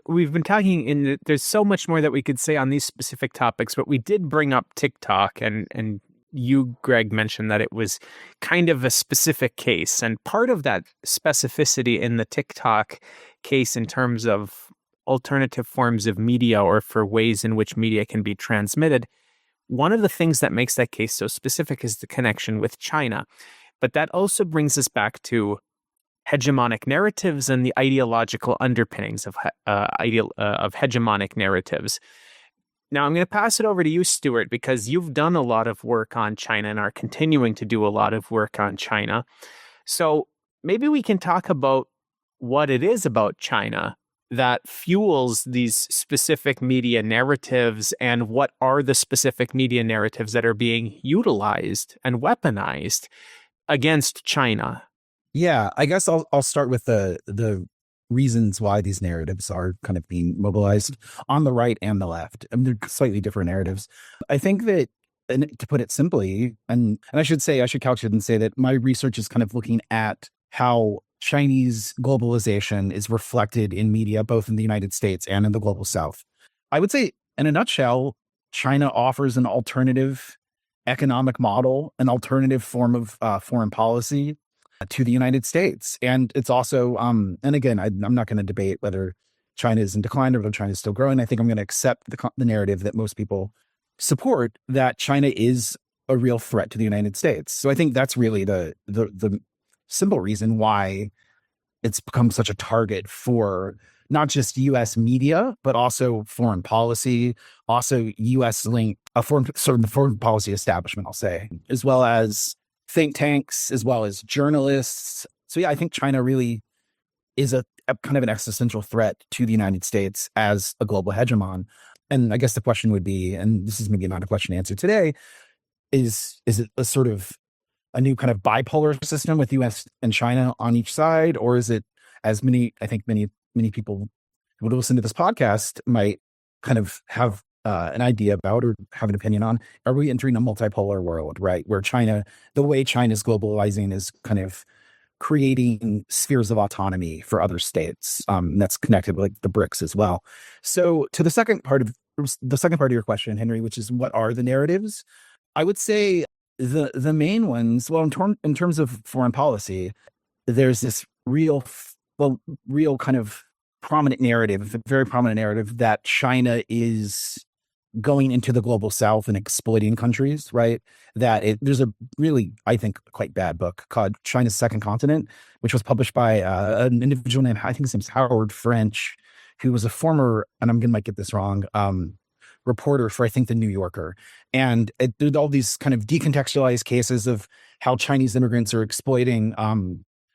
We've been talking there's so much more that we could say on these specific topics, but we did bring up TikTok, and you, Greg, mentioned that it was kind of a specific case. And part of that specificity in the TikTok case in terms of alternative forms of media or for ways in which media can be transmitted, one of the things that makes that case so specific is the connection with China. But that also brings us back to hegemonic narratives and the ideological underpinnings of hegemonic narratives. Now, I'm going to pass it over to you, Stuart, because you've done a lot of work on China and are continuing to do a lot of work on China. So maybe we can talk about what it is about China that fuels these specific media narratives, and what are the specific media narratives that are being utilized and weaponized against China. Yeah, I guess I'll start with the reasons why these narratives are kind of being mobilized on the right and the left. I mean, they're slightly different narratives. I think that, and to put it simply, and I should couch it and say that my research is kind of looking at how Chinese globalization is reflected in media, both in the United States and in the global South. I would say, in a nutshell, China offers an alternative economic model, an alternative form of foreign policy to the United States. And it's also, and again, I'm not going to debate whether China is in decline or whether China is still growing. I think I'm going to accept the narrative that most people support, that China is a real threat to the United States. So I think that's really the simple reason why it's become such a target for not just U.S. media, but also foreign policy, also U.S. linked, the foreign policy establishment, I'll say, as well as think tanks, as well as journalists. So yeah, I think China really is a kind of an existential threat to the United States as a global hegemon. And I guess the question would be, and this is maybe not a question to answer today, is it a sort of a new kind of bipolar system with U.S. and China on each side? Or is it, as many people who would listen to this podcast might kind of have an idea about or have an opinion on, are we entering a multipolar world, right? Where China, the way China's globalizing is kind of creating spheres of autonomy for other states. That's connected with like the BRICS as well. So to the second part of your question, Henry, which is what are the narratives? I would say the main ones, well, in terms of foreign policy, there's this real kind of prominent narrative, a very prominent narrative that China is going into the global South and exploiting countries, right? There's a really, I think, quite bad book called China's Second Continent, which was published by an individual named, I think his name's Howard French, who was a former, and I'm going to get this wrong, reporter for, I think, The New Yorker. And there's all these kind of decontextualized cases of how Chinese immigrants are exploiting,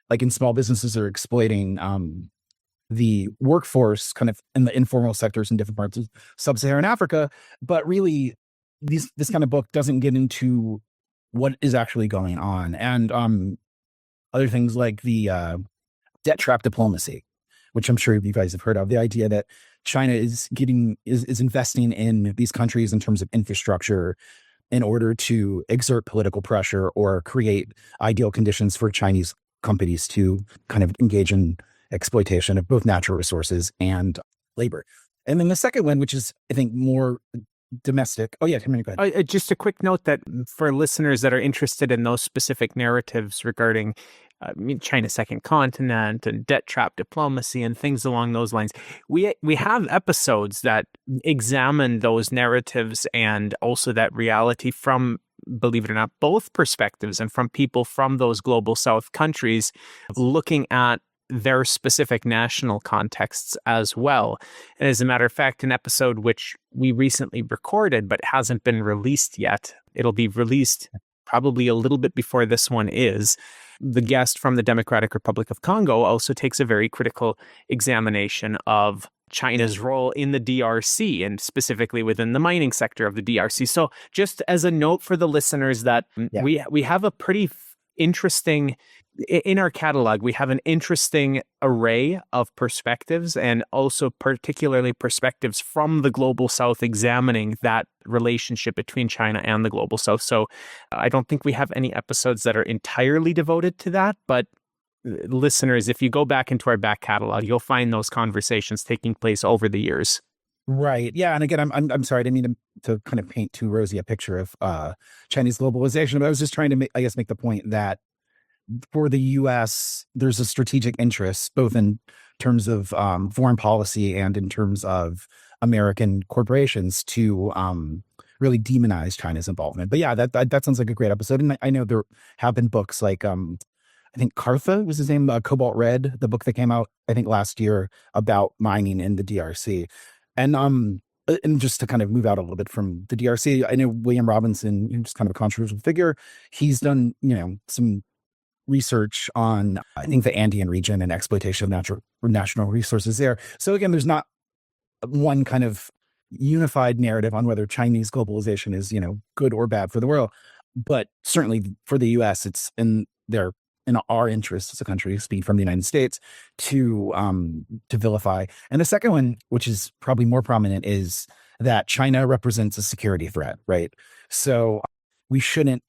like in small businesses are exploiting the workforce kind of in the informal sectors in different parts of sub-Saharan Africa. But really, this kind of book doesn't get into what is actually going on. And other things like the debt trap diplomacy, which I'm sure you guys have heard of, the idea that China is investing in these countries in terms of infrastructure in order to exert political pressure or create ideal conditions for Chinese companies to kind of engage in exploitation of both natural resources and labor. And then the second one, which is, I think, more domestic. Oh, yeah, go ahead. Just a quick note that for listeners that are interested in those specific narratives regarding China's second continent and debt trap diplomacy and things along those lines, we have episodes that examine those narratives and also that reality from, believe it or not, both perspectives and from people from those global South countries, looking at their specific national contexts as well. And as a matter of fact, an episode which we recently recorded but hasn't been released yet, it'll be released probably a little bit before this one is. The guest from the Democratic Republic of Congo also takes a very critical examination of China's role in the DRC and specifically within the mining sector of the DRC. So just as a note for the listeners that we have a pretty interesting, in our catalog, we have an interesting array of perspectives, and also particularly perspectives from the Global South examining that relationship between China and the Global South. So I don't think we have any episodes that are entirely devoted to that, but listeners, if you go back into our back catalog, you'll find those conversations taking place over the years. Right. Yeah. And again, I'm sorry, I didn't mean to kind of paint too rosy a picture of Chinese globalization, but I was just trying to make the point that for the U.S., there's a strategic interest, both in terms of foreign policy and in terms of American corporations, to really demonize China's involvement. But yeah, that sounds like a great episode. And I know there have been books like, I think Kartha was his name, Cobalt Red, the book that came out, I think last year, about mining in the DRC. And just to kind of move out a little bit from the DRC, I know William Robinson, who's kind of a controversial figure, he's done, some research on, I think, the Andean region and exploitation of national resources there. So again, there's not one kind of unified narrative on whether Chinese globalization is, good or bad for the world. But certainly for the U.S., it's in our interest as a country, speaking from the United States, to vilify. And the second one, which is probably more prominent, is that China represents a security threat, right? So we shouldn't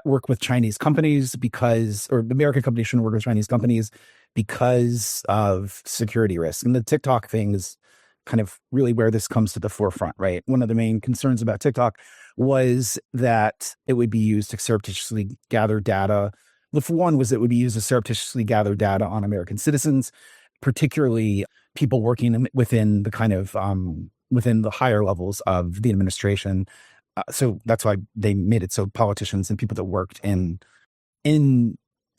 work with Chinese companies or American companies shouldn't work with Chinese companies because of security risks. And the TikTok thing is kind of really where this comes to the forefront, right? One of the main concerns about TikTok was that it would be used to surreptitiously gather data. The one was it would be used to surreptitiously gather data on American citizens, particularly people working within the kind of within the higher levels of the administration. So that's why they made it so politicians and people that worked in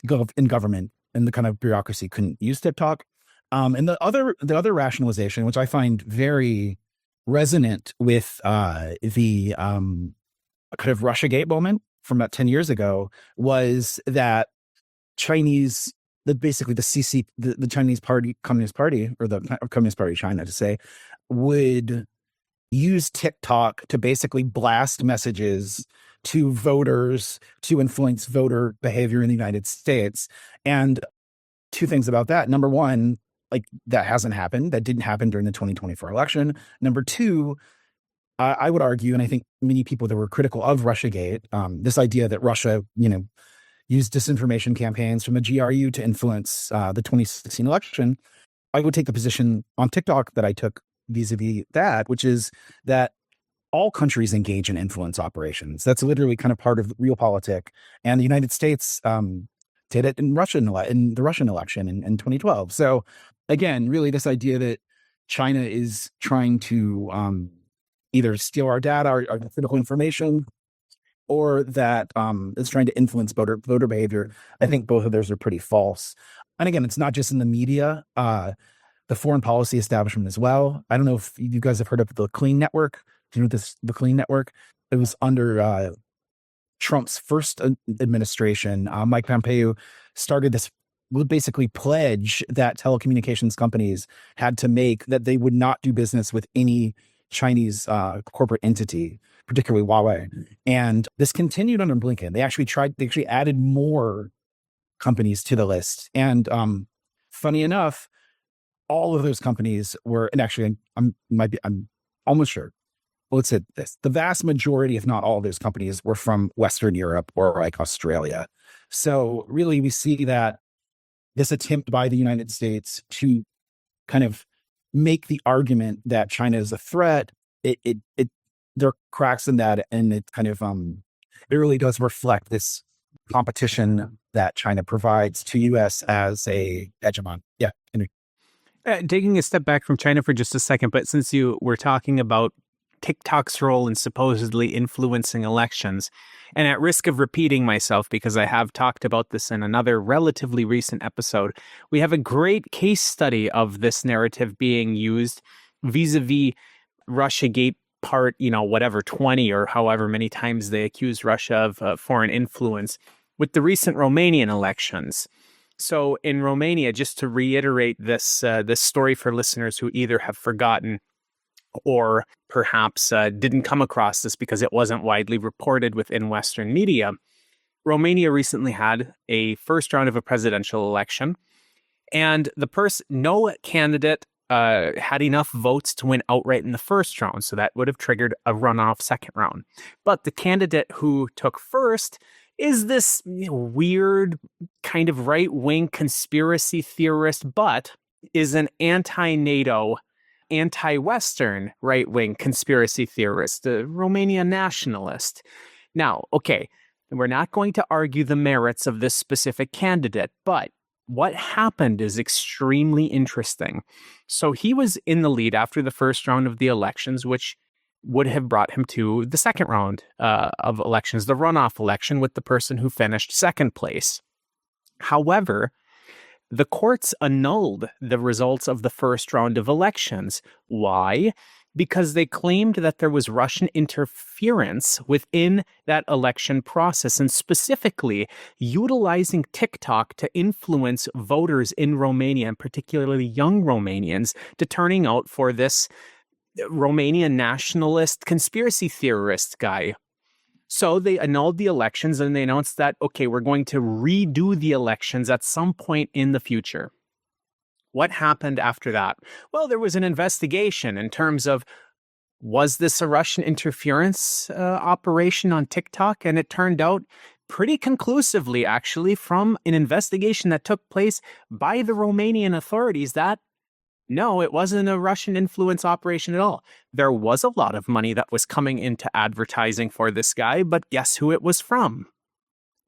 government and the kind of bureaucracy couldn't use TikTok. And the other rationalization, which I find very resonant with the kind of Russiagate moment from about 10 years ago, was that basically the Chinese Communist Party, or the Communist Party of China to say, would use TikTok to basically blast messages to voters to influence voter behavior in the United States. And two things about that. Number one, like, that hasn't happened. That didn't happen during the 2024 election. Number two, I would argue, and I think many people that were critical of Russiagate, this idea that Russia, used disinformation campaigns from the GRU to influence the 2016 election, I would take the position on TikTok that I took vis-a-vis that, which is that all countries engage in influence operations. That's literally kind of part of realpolitik. And the United States did it in the Russian election in 2012. So again, really this idea that China is trying to either steal our data or critical information, or that it's trying to influence voter behavior, I think both of those are pretty false. And again, it's not just in the media, the foreign policy establishment as well. I don't know if you guys have heard of the Clean Network. Do you know the Clean Network? It was under Trump's first administration. Mike Pompeo started this basically pledge that telecommunications companies had to make, that they would not do business with any Chinese corporate entity, particularly Huawei. And this continued under Blinken. They actually added more companies to the list. And funny enough, all of those companies were, and actually I'm almost sure, let's say this, the vast majority, if not all of those companies, were from Western Europe or like Australia. So really we see that this attempt by the United States to kind of make the argument that China is a threat, there are cracks in that, and it kind of it really does reflect this competition that China provides to U.S. as a hegemon. Yeah. Taking a step back from China for just a second, but since you were talking about TikTok's role in supposedly influencing elections. And at risk of repeating myself, because I have talked about this in another relatively recent episode, we have a great case study of this narrative being used vis-a-vis Russiagate part, 20 or however many times they accuse Russia of foreign influence with the recent Romanian elections. So in Romania, just to reiterate this story for listeners who either have forgotten or perhaps didn't come across this because it wasn't widely reported within Western media, Romania recently had a first round of a presidential election, and no candidate had enough votes to win outright in the first round, so that would have triggered a runoff second round. But the candidate who took first is this weird kind of right-wing conspiracy theorist, but is an anti-NATO, anti-Western right-wing conspiracy theorist, a Romanian nationalist. Now, okay, we're not going to argue the merits of this specific candidate, but what happened is extremely interesting. So he was in the lead after the first round of the elections, which would have brought him to the second round of elections, the runoff election with the person who finished second place. However, the courts annulled the results of the first round of elections. Why? Because they claimed that there was Russian interference within that election process, and specifically utilizing TikTok to influence voters in Romania, and particularly young Romanians, to turning out for this Romanian nationalist conspiracy theorist guy. So they annulled the elections and they announced that, okay, we're going to redo the elections at some point in the future. What happened after that? Well, there was an investigation in terms of, was this a Russian interference operation on TikTok? And it turned out pretty conclusively, actually, from an investigation that took place by the Romanian authorities that, no, it wasn't a Russian influence operation at all. There was a lot of money that was coming into advertising for this guy, but guess who it was from?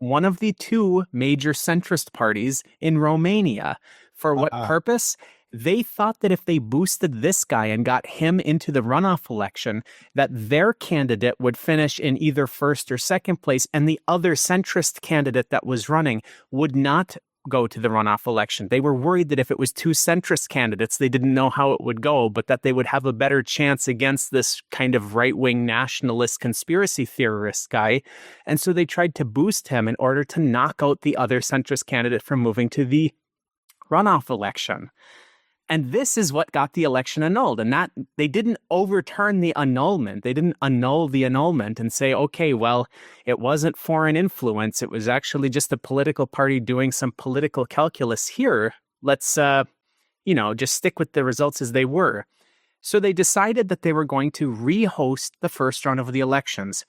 One of the two major centrist parties in Romania. For what purpose? They thought that if they boosted this guy and got him into the runoff election, that their candidate would finish in either first or second place, and the other centrist candidate that was running would not go to the runoff election. They were worried that if it was two centrist candidates, they didn't know how it would go, but that they would have a better chance against this kind of right-wing nationalist conspiracy theorist guy. And so they tried to boost him in order to knock out the other centrist candidate from moving to the runoff election. And this is what got the election annulled. And that they didn't overturn the annulment. They didn't annul the annulment and say, okay, well, it wasn't foreign influence. It was actually just a political party doing some political calculus here. Let's, just stick with the results as they were. So they decided that they were going to re-host the first round of the elections.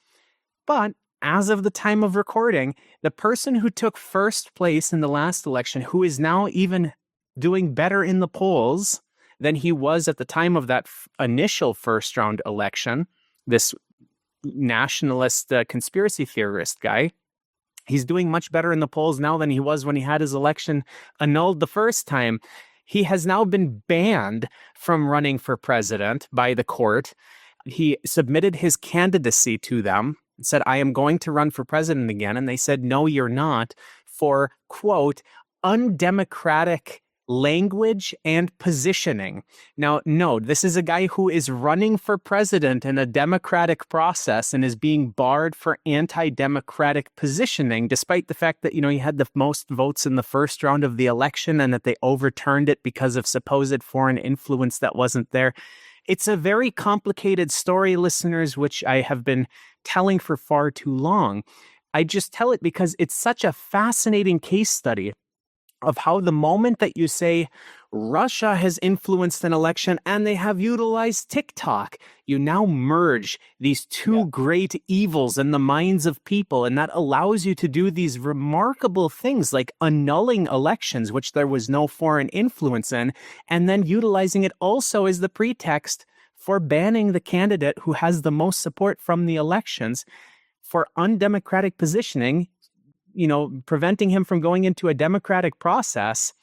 But as of the time of recording, the person who took first place in the last election, who is now even doing better in the polls than he was at the time of that initial first round election, this nationalist conspiracy theorist guy, he's doing much better in the polls now than he was when he had his election annulled the first time. He has now been banned from running for president by the court. He submitted his candidacy to them, said, I am going to run for president again. And they said, no, you're not, for, quote, undemocratic language and positioning. Now, no, this is a guy who is running for president in a democratic process and is being barred for anti-democratic positioning, despite the fact that, he had the most votes in the first round of the election and that they overturned it because of supposed foreign influence that wasn't there. It's a very complicated story, listeners, which I have been telling for far too long. I just tell it because it's such a fascinating case study of how the moment that you say Russia has influenced an election and they have utilized TikTok, you now merge these two great evils in the minds of people. And that allows you to do these remarkable things like annulling elections, which there was no foreign influence in, and then utilizing it also as the pretext for banning the candidate who has the most support from the elections for undemocratic positioning, preventing him from going into a democratic process.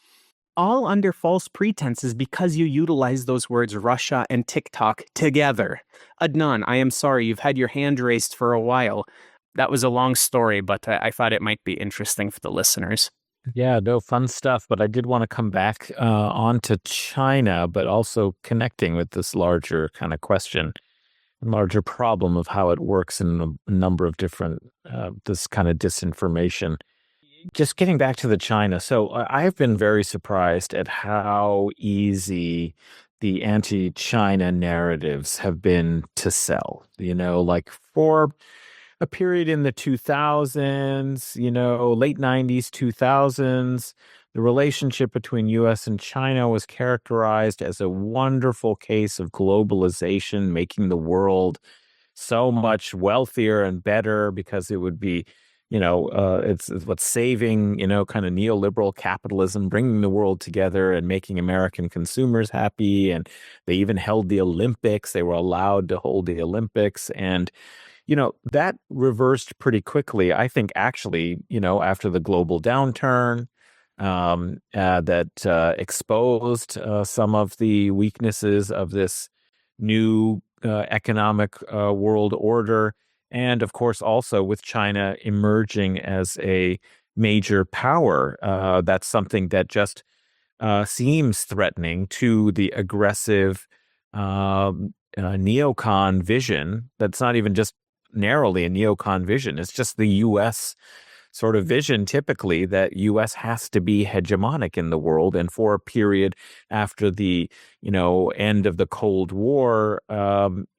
all under false pretenses because you utilize those words Russia and TikTok together. Adnan, I am sorry, you've had your hand raised for a while. That was a long story, but I thought it might be interesting for the listeners. Yeah, no, fun stuff. But I did want to come back onto China, but also connecting with this larger kind of question, larger problem of how it works in a number of different, this kind of disinformation. Just getting back to the China. So I've been very surprised at how easy the anti-China narratives have been to sell, like for a period in the 2000s, late 90s, 2000s, the relationship between U.S. and China was characterized as a wonderful case of globalization, making the world so much wealthier and better because it would be, it's what's saving, kind of neoliberal capitalism, bringing the world together and making American consumers happy. And they even held the Olympics. They were allowed to hold the Olympics. And that reversed pretty quickly, I think, actually, after the global downturn that exposed some of the weaknesses of this new economic world order. And of course, also with China emerging as a major power, that's something that just seems threatening to the aggressive neocon vision. That's not even just narrowly a neocon vision. It's just the U.S. sort of vision, typically, that U.S. has to be hegemonic in the world. And for a period after the, end of the Cold War,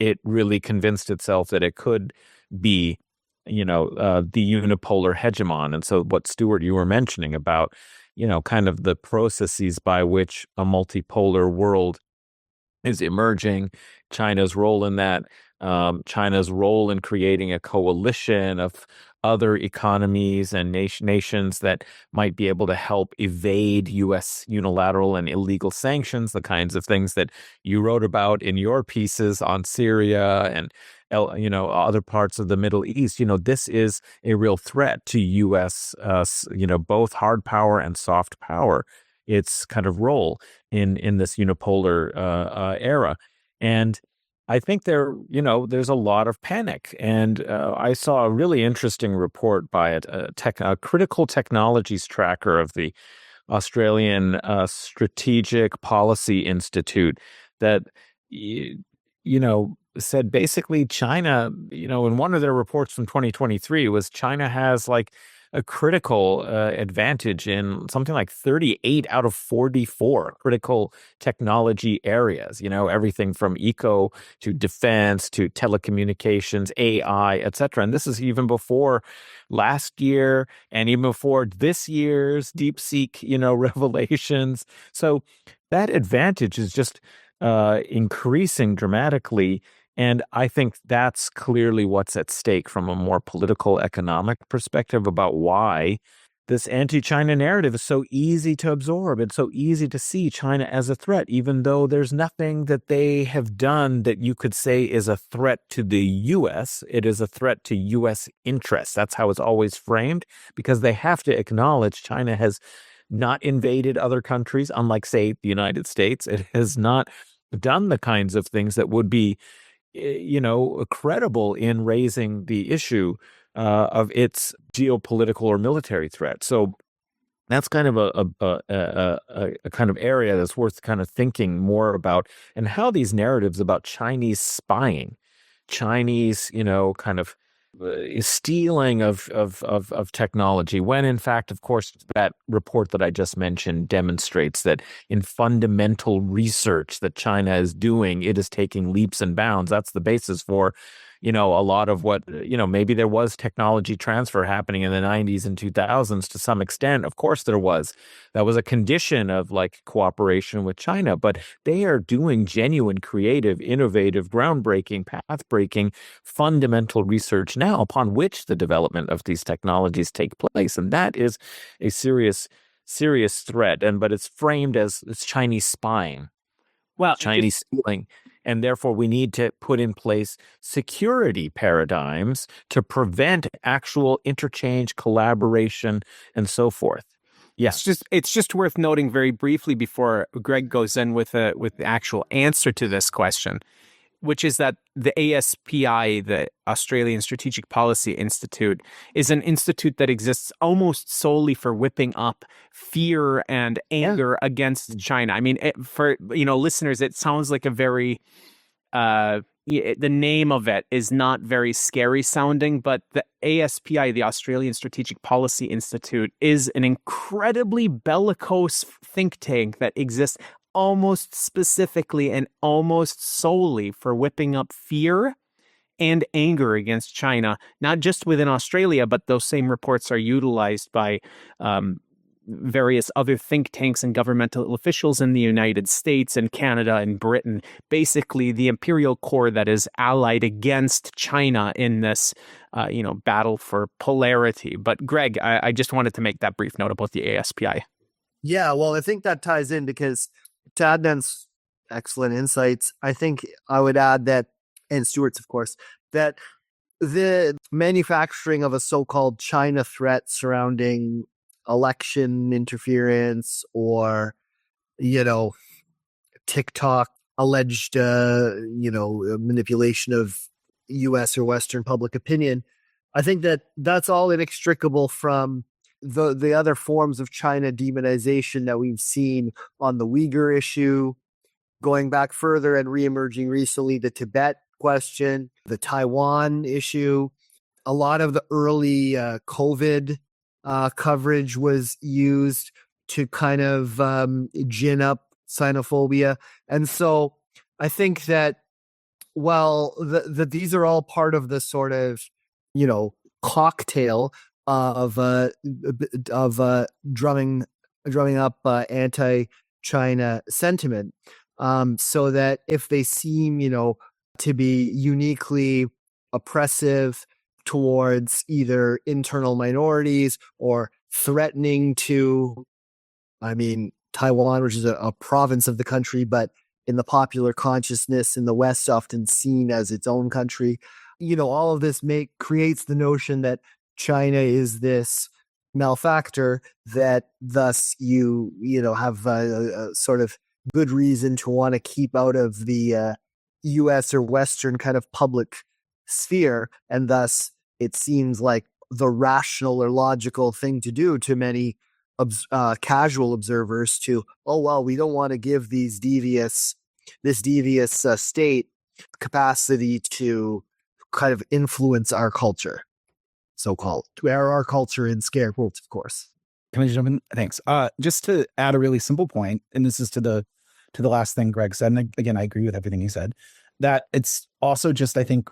it really convinced itself that it could be, the unipolar hegemon. And so what, Stuart, you were mentioning about, kind of the processes by which a multipolar world is emerging, China's role in that, China's role in creating a coalition of other economies and nations that might be able to help evade U.S. unilateral and illegal sanctions, the kinds of things that you wrote about in your pieces on Syria and other parts of the Middle East. This is a real threat to U.S. Both hard power and soft power. Its kind of role in this unipolar era. And I think there's a lot of panic. And I saw a really interesting report by a critical technologies tracker of the Australian Strategic Policy Institute that, said basically China, in one of their reports from 2023 was China has like a critical advantage in something like 38 out of 44 critical technology areas, everything from eco to defense to telecommunications, AI, et cetera. And this is even before last year and even before this year's DeepSeek, revelations. So that advantage is just increasing dramatically. And I think that's clearly what's at stake from a more political economic perspective about why this anti-China narrative is so easy to absorb. It's so easy to see China as a threat, even though there's nothing that they have done that you could say is a threat to the U.S. It is a threat to U.S. interests. That's how it's always framed, because they have to acknowledge China has not invaded other countries, unlike, say, the United States. It has not done the kinds of things that would be credible in raising the issue of its geopolitical or military threat. So that's kind of a kind of area that's worth kind of thinking more about, and how these narratives about Chinese spying, Chinese, kind of stealing of technology, when in fact, of course, that report that I just mentioned demonstrates that in fundamental research that China is doing, it is taking leaps and bounds. That's the basis for, a lot of what, maybe there was technology transfer happening in the 90s and 2000s to some extent. Of course there was. That was a condition of like cooperation with China, but they are doing genuine, creative, innovative, groundbreaking, path-breaking, fundamental research now upon which the development of these technologies take place. And that is a serious threat. But it's framed as it's Chinese spying. Well, Chinese stealing. And therefore, we need to put in place security paradigms to prevent actual interchange, collaboration, and so forth. Yeah. It's just worth noting very briefly before Greg goes in with the actual answer to this question, which is that the ASPI, the Australian Strategic Policy Institute, is an institute that exists almost solely for whipping up fear and anger against China. I mean, for listeners, it sounds like a very the name of it is not very scary sounding, but the ASPI, the Australian Strategic Policy Institute, is an incredibly bellicose think tank that exists almost specifically and almost solely for whipping up fear and anger against China, not just within Australia, but those same reports are utilized by various other think tanks and governmental officials in the United States and Canada and Britain, basically the imperial core that is allied against China in this, battle for polarity. But Greg, I just wanted to make that brief note about the ASPI. Yeah, well, I think that ties in because to Adnan's excellent insights, I think I would add that, and Stuart's, of course, that the manufacturing of a so-called China threat surrounding election interference or, TikTok alleged, manipulation of U.S. or Western public opinion, I think that that's all inextricable from the other forms of China demonization that we've seen on the Uyghur issue, going back further and reemerging recently, the Tibet question, the Taiwan issue. A lot of the early COVID coverage was used to kind of gin up xenophobia. And so I think that while these are all part of the sort of, cocktail of drumming up anti-China sentiment, so that if they seem, to be uniquely oppressive towards either internal minorities or threatening to, Taiwan, which is a province of the country, but in the popular consciousness in the West often seen as its own country, all of this creates the notion that China is this malefactor, that thus you have a sort of good reason to want to keep out of the U.S. or Western kind of public sphere, and thus it seems like the rational or logical thing to do to many casual observers to, we don't want to give this devious state capacity to kind of influence our culture, so-called, to our culture in scare quotes, of course. Can I jump in? Thanks. Just to add a really simple point, and this is to the last thing Greg said, and again, I agree with everything he said, that it's also just, I think,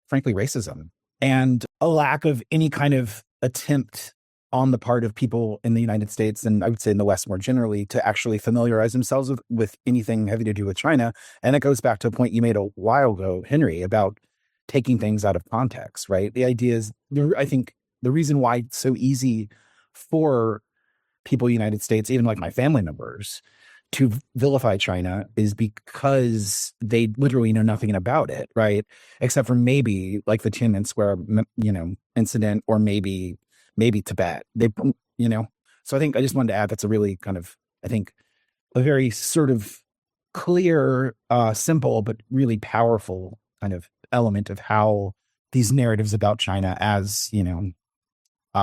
frankly, racism and a lack of any kind of attempt on the part of people in the United States, and I would say in the West more generally, to actually familiarize themselves with anything having to do with China. And it goes back to a point you made a while ago, Henry, about taking things out of context, right? The idea is, I think the reason why it's so easy for people in the United States, even like my family members, to vilify China is because they literally know nothing about it, right? Except for maybe like the Tiananmen Square, incident, or maybe Tibet. So I think I just wanted to add that's a really kind of, I think, a very sort of clear, simple, but really powerful kind of element of how these narratives about China as,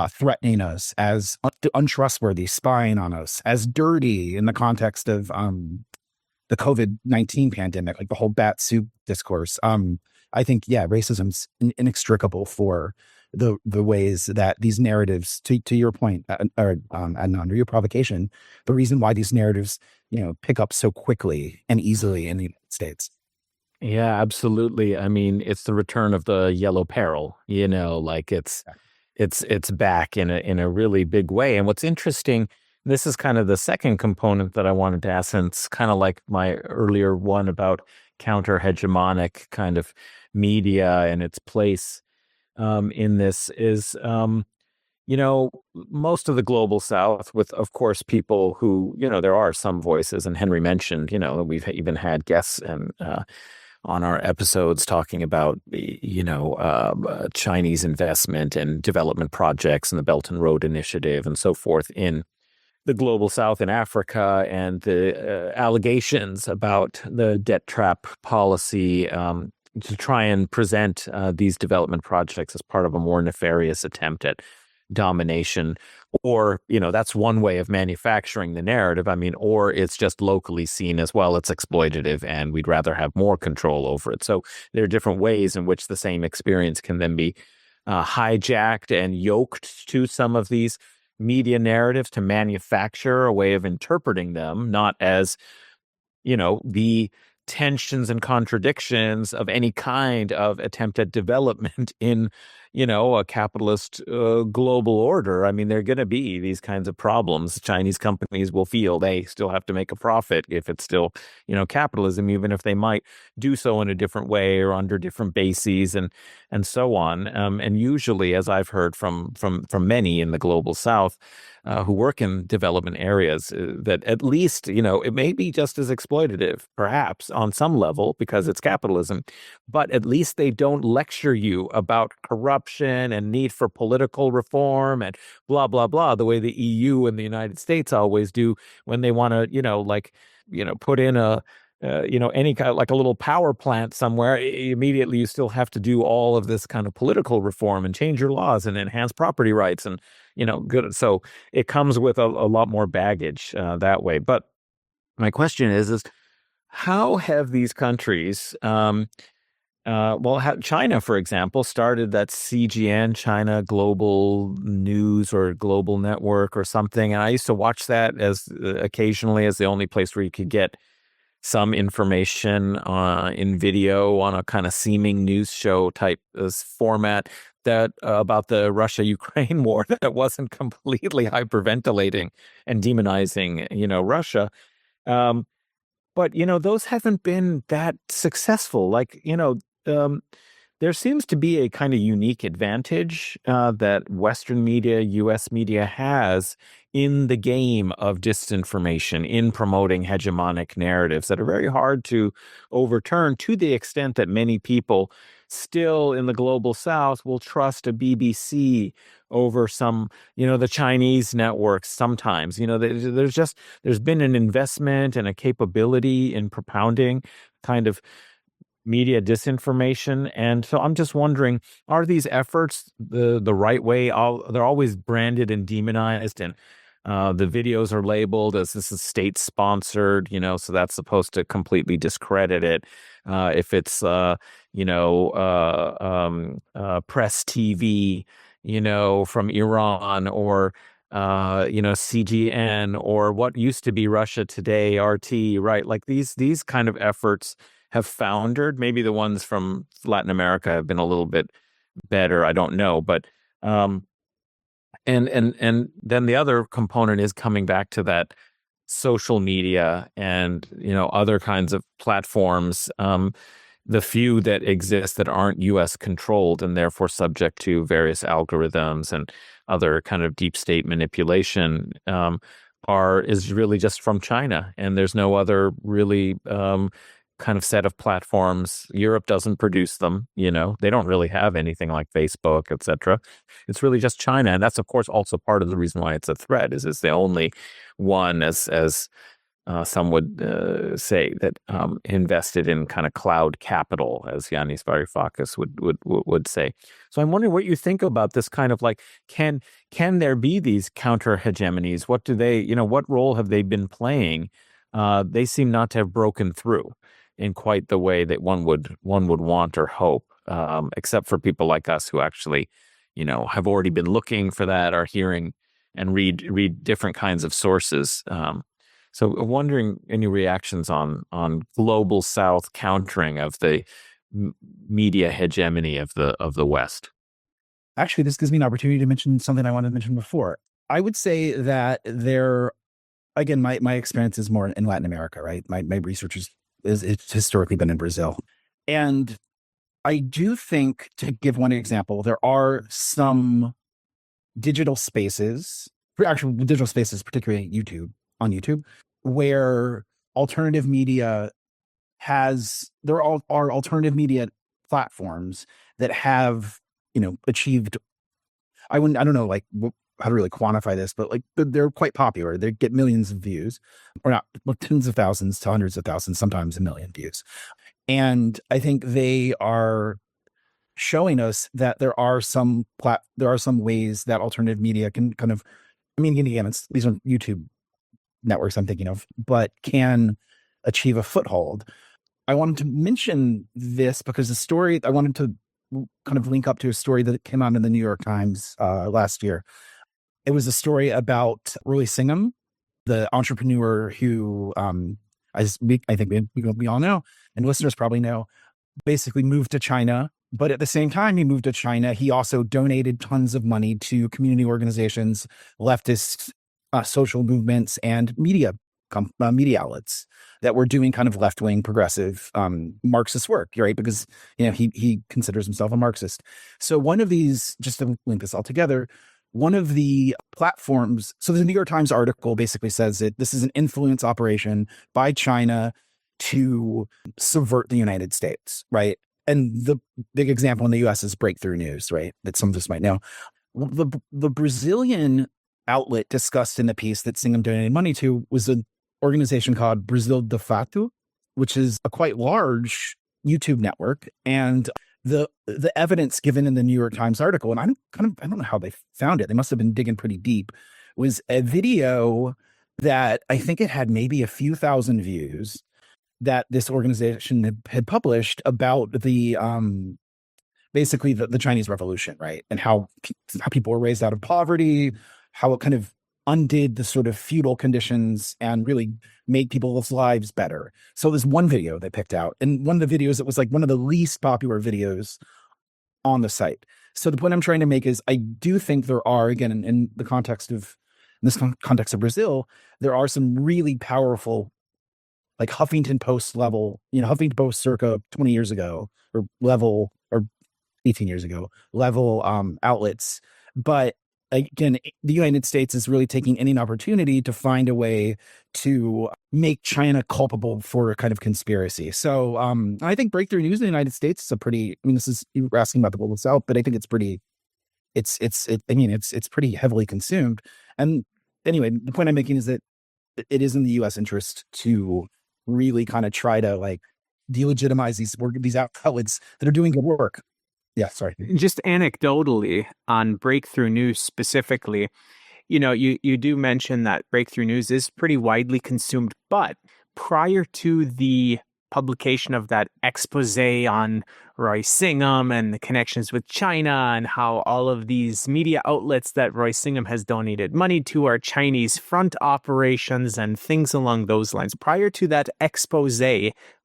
threatening us, as untrustworthy, spying on us, as dirty in the context of the COVID-19 pandemic, like the whole bat soup discourse. I think, racism's inextricable for the ways that these narratives, to your point, Adnan, or your provocation, the reason why these narratives, pick up so quickly and easily in the United States. Yeah, absolutely. I mean, it's the return of the yellow peril, like it's back in a really big way. And what's interesting, this is kind of the second component that I wanted to ask, and it's kind of like my earlier one about counter-hegemonic kind of media and its place in this is, most of the global South, with, of course, people who, there are some voices, and Henry mentioned, we've even had guests and on our episodes talking about Chinese investment and development projects and the Belt and Road Initiative and so forth in the global South in Africa and the allegations about the debt trap policy to try and present these development projects as part of a more nefarious attempt at domination. Or, that's one way of manufacturing the narrative. I mean, or it's just locally seen as, well, it's exploitative and we'd rather have more control over it. So there are different ways in which the same experience can then be hijacked and yoked to some of these media narratives to manufacture a way of interpreting them, not as, the tensions and contradictions of any kind of attempt at development in, a capitalist global order. I mean, there are going to be these kinds of problems. Chinese companies will feel they still have to make a profit if it's still, capitalism, even if they might do so in a different way or under different bases and so on. And usually, as I've heard from many in the global South who work in development areas, that at least, it may be just as exploitative, perhaps on some level, because it's capitalism, but at least they don't lecture you about corruption and need for political reform and blah, blah, blah, the way the EU and the United States always do when they want to, put in any kind of like a little power plant somewhere. Immediately, you still have to do all of this kind of political reform and change your laws and enhance property rights and, good. So it comes with a lot more baggage that way. But my question is how have these countries, China, for example, started that CGN, China Global News or Global Network or something. And I used to watch that as occasionally as the only place where you could get some information in video on a kind of seeming news show type format that about the Russia-Ukraine war that wasn't completely hyperventilating and demonizing, Russia. But, those haven't been that successful. There seems to be a kind of unique advantage that Western media, U.S. media has in the game of disinformation, in promoting hegemonic narratives that are very hard to overturn, to the extent that many people still in the global South will trust a BBC over some, the Chinese networks sometimes. There's been an investment and a capability in propounding kind of media disinformation. And so I'm just wondering, are these efforts the right way? They're always branded and demonized, and the videos are labeled as this is state sponsored, so that's supposed to completely discredit it. If it's, press TV, from Iran or, CGN or what used to be Russia Today, RT, right? Like these kind of efforts have foundered. Maybe the ones from Latin America have been a little bit better. I don't know, but and then the other component is coming back to that social media and other kinds of platforms. The few that exist that aren't U.S. controlled and therefore subject to various algorithms and other kind of deep state manipulation is really just from China, and there's no other really kind of set of platforms. Europe doesn't produce them. They don't really have anything like Facebook, etc. It's really just China, and that's of course also part of the reason why it's a threat. Is it's the only one, as some would say, that invested in kind of cloud capital, as Yanis Varoufakis would say. So I'm wondering what you think about this kind of like, can there be these counter hegemonies? What do they, what role have they been playing? They seem not to have broken through in quite the way that one would want or hope, except for people like us who actually, have already been looking for that, are hearing and read different kinds of sources. So wondering any reactions on global South countering of the media hegemony of the West. Actually, this gives me an opportunity to mention something I wanted to mention before. I would say that again, my experience is more in Latin America, right? My research it's historically been in Brazil. And I do think, to give one example, there are some digital spaces, particularly on YouTube, where alternative media there are alternative media platforms that have, achieved, I don't know, like how to really quantify this, but like they're quite popular. They get millions of views, or not, well, tens of thousands to hundreds of thousands, sometimes a million views. And I think they are showing us that there are some ways that alternative media can kind of, I mean, again, these are YouTube networks I'm thinking of, but can achieve a foothold. I wanted to mention this because the story, I wanted to kind of link up to a story that came out in the New York Times last year. It was a story about Roy Singham, the entrepreneur who I think we all know, and listeners probably know, basically moved to China. But at the same time he moved to China, he also donated tons of money to community organizations, leftist social movements, and media outlets that were doing kind of left-wing progressive Marxist work, right? Because, you know, he considers himself a Marxist. So one of these, just to link this all together, one of the platforms, so the New York Times article basically says that this is an influence operation by China to subvert the United States, right? And the big example in the US is Breakthrough News, right? That some of us might know. The Brazilian outlet discussed in the piece that Singham donated money to was an organization called Brasil de Fato, which is a quite large YouTube network. And the evidence given in the New York Times article, and I don't know how they found it, they must have been digging pretty deep, was a video that I think it had maybe a few thousand views that this organization had published about the basically the Chinese Revolution, right? And how people were raised out of poverty, how it kind of undid the sort of feudal conditions and really made people's lives better. So there's one video they picked out, and one of the videos, it was like one of the least popular videos on the site. So the point I'm trying to make is I do think there are, again, in the context of, in this context of Brazil, there are some really powerful, like Huffington Post level, you know, Huffington Post circa 20 years ago or level, or 18 years ago, level outlets. But again, the United States is really taking any opportunity to find a way to make China culpable for a kind of conspiracy. So I think Breakthrough News in the United States is a pretty, I mean, this is, you were asking about the global South, but I think it's pretty, it's pretty heavily consumed. And anyway, the point I'm making is that it is in the U.S. interest to really kind of try to like delegitimize these outlets that are doing good work. Yeah, sorry. Just anecdotally on Breakthrough News specifically, you know, you do mention that Breakthrough News is pretty widely consumed, but prior to the publication of that expose on Roy Singham and the connections with China and how all of these media outlets that Roy Singham has donated money to are Chinese front operations and things along those lines. Prior to that expose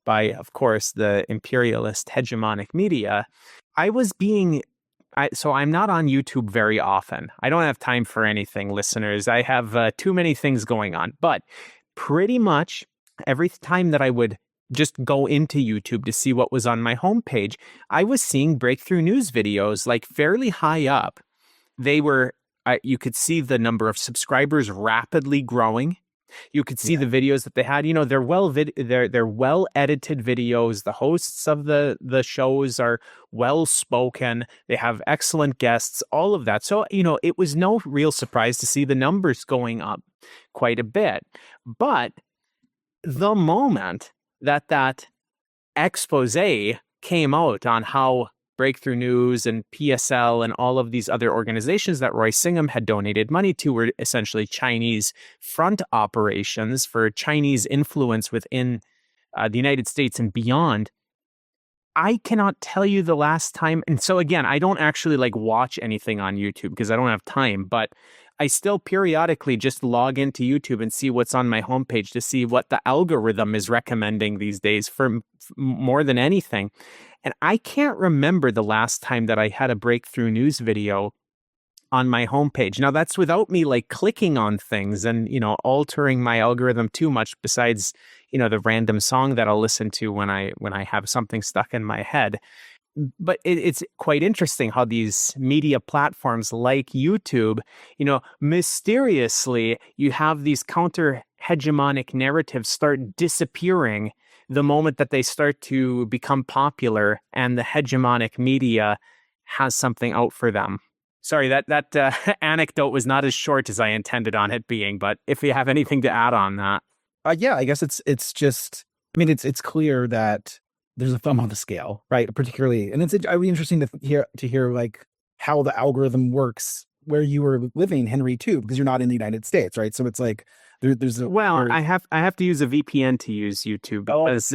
by, of course, the imperialist hegemonic media, so I'm not on YouTube very often. I don't have time for anything, listeners. I have too many things going on. But pretty much every time that I would just go into YouTube to see what was on my homepage, I was seeing Breakthrough News videos like fairly high up. They were, you could see the number of subscribers rapidly growing. You could see the videos that they had. You know, they're well edited videos. The hosts of the shows are well spoken. They have excellent guests. All of that. So, you know, it was no real surprise to see the numbers going up quite a bit. But the moment that expose came out on how Breakthrough News and PSL and all of these other organizations that Roy Singham had donated money to were essentially Chinese front operations for Chinese influence within the United States and beyond. I cannot tell you the last time. And so again, I don't actually like watch anything on YouTube because I don't have time, but I still periodically just log into YouTube and see what's on my homepage to see what the algorithm is recommending these days for more than anything. And I can't remember the last time that I had a Breakthrough News video on my homepage. Now that's without me like clicking on things and, you know, altering my algorithm too much, besides, you know, the random song that I'll listen to when I have something stuck in my head. But it's quite interesting how these media platforms like YouTube, you know, mysteriously, you have these counter hegemonic narratives start disappearing the moment that they start to become popular and the hegemonic media has something out for them. Sorry, that anecdote was not as short as I intended on it being, but if you have anything to add on that. Yeah, I guess it's just, I mean, it's clear that there's a thumb on the scale, right? Particularly, and it'd be interesting to hear like how the algorithm works where you were living, Henry, too, because you're not in the United States, right? So it's like I have to use a VPN to use YouTube because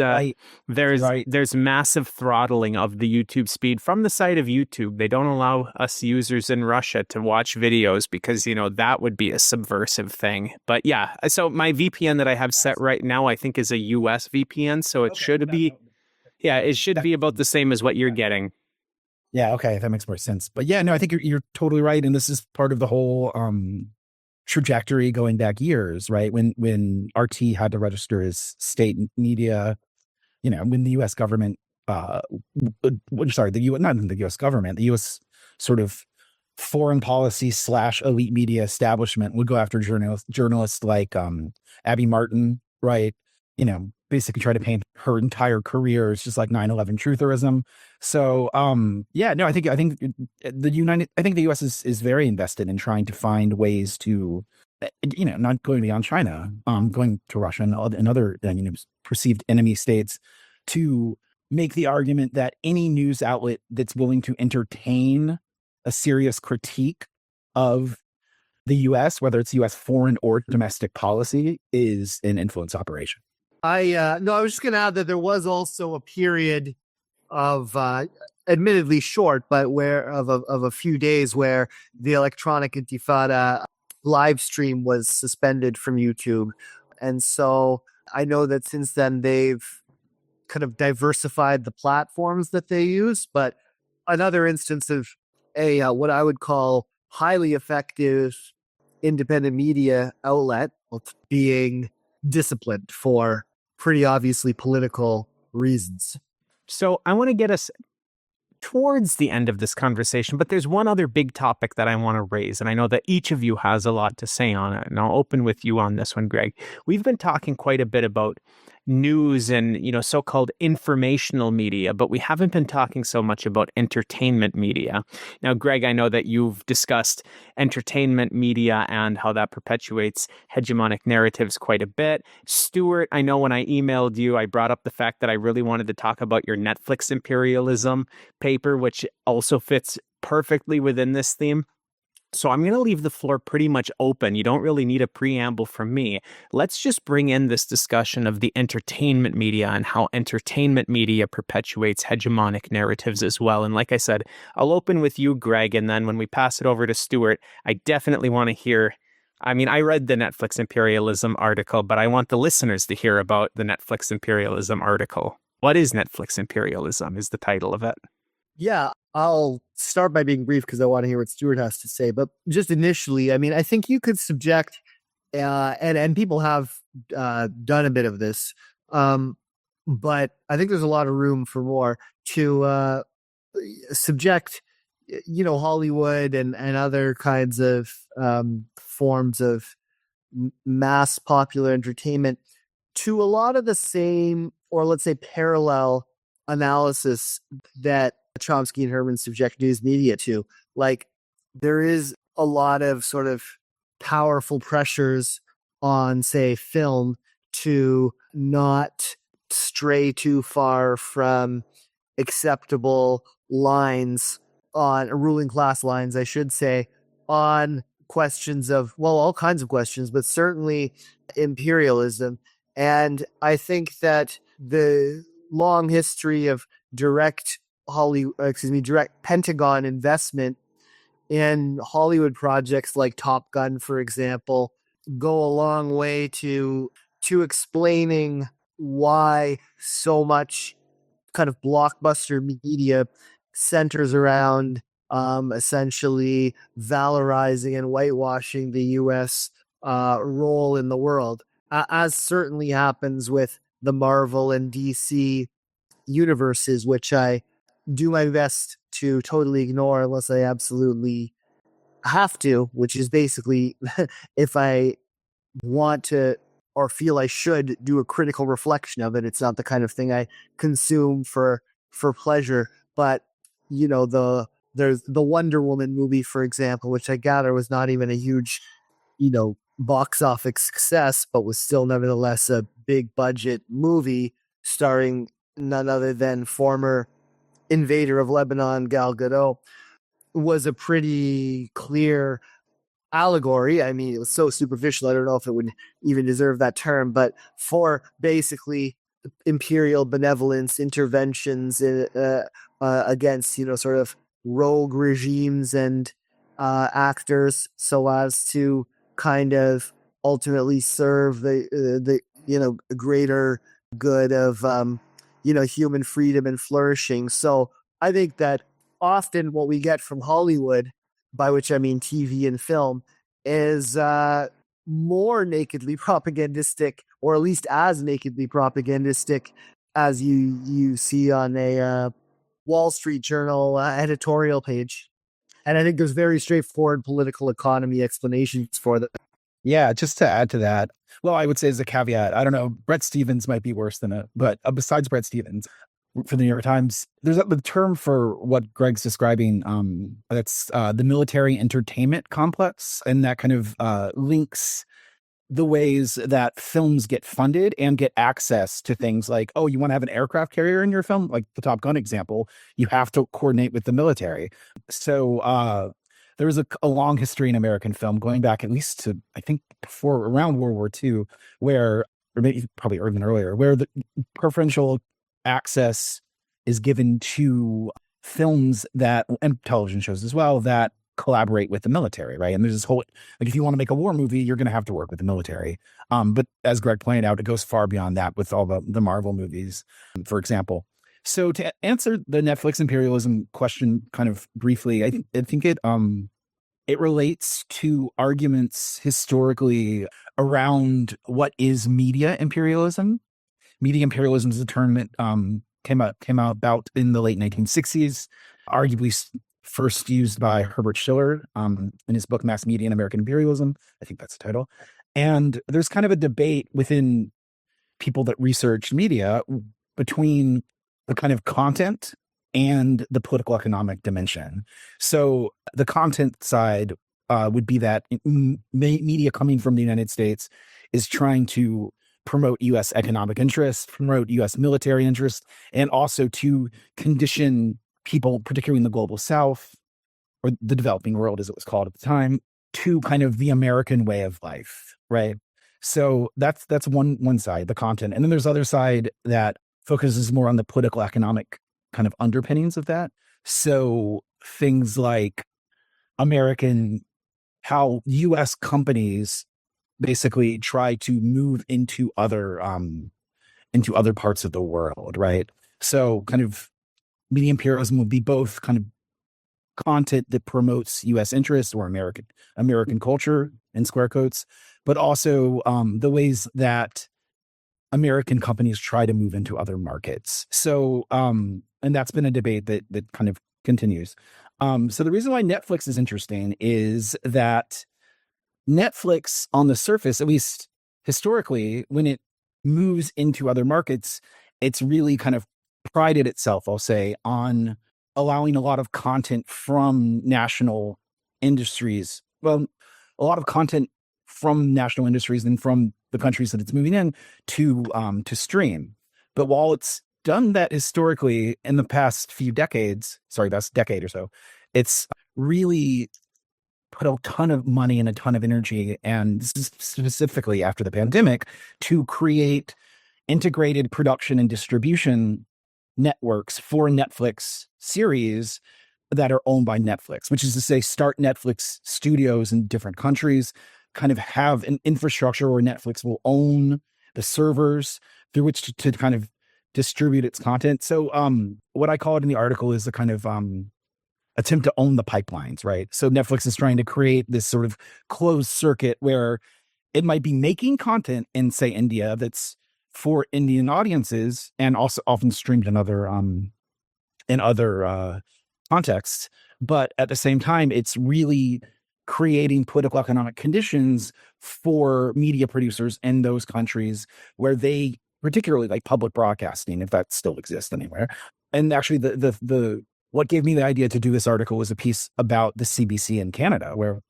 there's massive throttling of the YouTube speed from the side of YouTube. They don't allow us users in Russia to watch videos because, that would be a subversive thing. But yeah, so my VPN that I have set right now, I think is a US VPN. So it should be about the same as what you're getting. Yeah. Okay. That makes more sense. But yeah, no, I think you're totally right. And this is part of the whole, trajectory going back years, right? When RT had to register as state media, when the U.S. government, not the U.S. government, the U.S. sort of foreign policy / elite media establishment would go after journalists like Abby Martin, right? Basically try to paint her entire career as just like 9/11 trutherism. So, I think the U.S. is very invested in trying to find ways to, not going beyond China, going to Russia and other perceived enemy states to make the argument that any news outlet that's willing to entertain a serious critique of the U.S., whether it's U.S. foreign or domestic policy, is an influence operation. I was just going to add that there was also a period of, admittedly short, but of a few days where the Electronic Intifada live stream was suspended from YouTube. And so I know that since then they've kind of diversified the platforms that they use, but another instance of what I would call highly effective independent media outlet being disciplined for pretty obviously political reasons. So I want to get us towards the end of this conversation, but there's one other big topic that I want to raise, and I know that each of you has a lot to say on it, and I'll open with you on this one, Greg. We've been talking quite a bit about news and, so-called informational media, but we haven't been talking so much about entertainment media. Now, Greg, I know that you've discussed entertainment media and how that perpetuates hegemonic narratives quite a bit. Stuart, I know when I emailed you, I brought up the fact that I really wanted to talk about your Netflix imperialism paper, which also fits perfectly within this theme. So I'm going to leave the floor pretty much open. You don't really need a preamble from me. Let's just bring in this discussion of the entertainment media and how entertainment media perpetuates hegemonic narratives as well. And like I said, I'll open with you, Greg, and then when we pass it over to Stuart, I definitely want to hear. I mean, I read the Netflix imperialism article, but I want the listeners to hear about the Netflix imperialism article. What is Netflix imperialism is the title of it. Yeah, I'll start by being brief because I want to hear what Stuart has to say. But just initially, I mean, I think you could subject, and people have done a bit of this, but I think there's a lot of room for more to subject, Hollywood and other kinds of forms of mass popular entertainment to a lot of the same, or let's say parallel analysis that Chomsky and Herman subject news media to. Like, there is a lot of sort of powerful pressures on, say, film to not stray too far from acceptable lines on ruling class lines, I should say, on questions of, well, all kinds of questions, but certainly imperialism. And I think that the long history of direct Pentagon investment in Hollywood projects like Top Gun, for example, go a long way to explaining why so much kind of blockbuster media centers around essentially valorizing and whitewashing the U.S. Role in the world, as certainly happens with the Marvel and DC universes, which I do my best to totally ignore unless I absolutely have to, which is basically if I want to or feel I should do a critical reflection of it. It's not the kind of thing I consume for pleasure, but the there's the Wonder Woman movie, for example, which I gather was not even a huge, box office success, but was still nevertheless a big budget movie starring none other than former invader of Lebanon, Gal Gadot, was a pretty clear allegory. I mean, it was so superficial, I don't know if it would even deserve that term, but for basically imperial benevolence interventions against, sort of rogue regimes and actors, so as to kind of ultimately serve the greater good of human freedom and flourishing. So I think that often what we get from Hollywood, by which I mean TV and film, is more nakedly propagandistic, or at least as nakedly propagandistic as you see on a Wall Street Journal editorial page. And I think there's very straightforward political economy explanations for that. Yeah, just to add to that, well, I would say as a caveat, I don't know, Bret Stephens might be worse than but besides Bret Stephens, for the New York Times, there's the term for what Greg's describing. That's the military entertainment complex, and that kind of links the ways that films get funded and get access to things like, oh, you want to have an aircraft carrier in your film, like the Top Gun example, you have to coordinate with the military. So there was a long history in American film going back at least to, I think, around World War II, where, or maybe probably even earlier, where the preferential access is given to films and television shows as well, that collaborate with the military, right? And there's this whole, like, if you want to make a war movie, you're going to have to work with the military. But as Greg pointed out, it goes far beyond that with all the Marvel movies, for example. So to answer the Netflix imperialism question kind of briefly, I think it relates to arguments historically around what is media imperialism. Media imperialism is a term that came out about in the late 1960s, arguably first used by Herbert Schiller in his book Mass Media and American Imperialism. I think that's the title. And there's kind of a debate within people that research media between the kind of content and the political economic dimension. So the content side would be that media coming from the United States is trying to promote U.S. economic interests, promote U.S. military interests, and also to condition people, particularly in the global South, or the developing world as it was called at the time, to kind of the American way of life, right? So that's one side, the content. And then there's other side that focuses more on the political economic kind of underpinnings of that. So things like how U.S. companies basically try to move into other parts of the world, right? So kind of media imperialism would be both kind of content that promotes U.S. interests or American culture in square quotes, but also the ways that American companies try to move into other markets. So and that's been a debate that kind of continues. So the reason why Netflix is interesting is that Netflix, on the surface, at least historically, when it moves into other markets, it's really kind of prided itself, I'll say, on allowing a lot of content from national industries. Well, a lot of content from national industries and from the countries that it's moving in to stream. But while it's done that historically in the past few decades, that's decade or so, it's really put a ton of money and a ton of energy, and specifically after the pandemic, to create integrated production and distribution networks for Netflix series that are owned by Netflix, which is to say, start Netflix studios in different countries, kind of have an infrastructure where Netflix will own the servers through which to kind of distribute its content. So what I call it in the article is the kind of attempt to own the pipelines, right? So Netflix is trying to create this sort of closed circuit where it might be making content in, say, India that's for Indian audiences and also often streamed in other contexts. But at the same time, it's really creating political economic conditions for media producers in those countries where they, particularly like public broadcasting, if that still exists anywhere. And actually the what gave me the idea to do this article was a piece about the CBC in Canada, where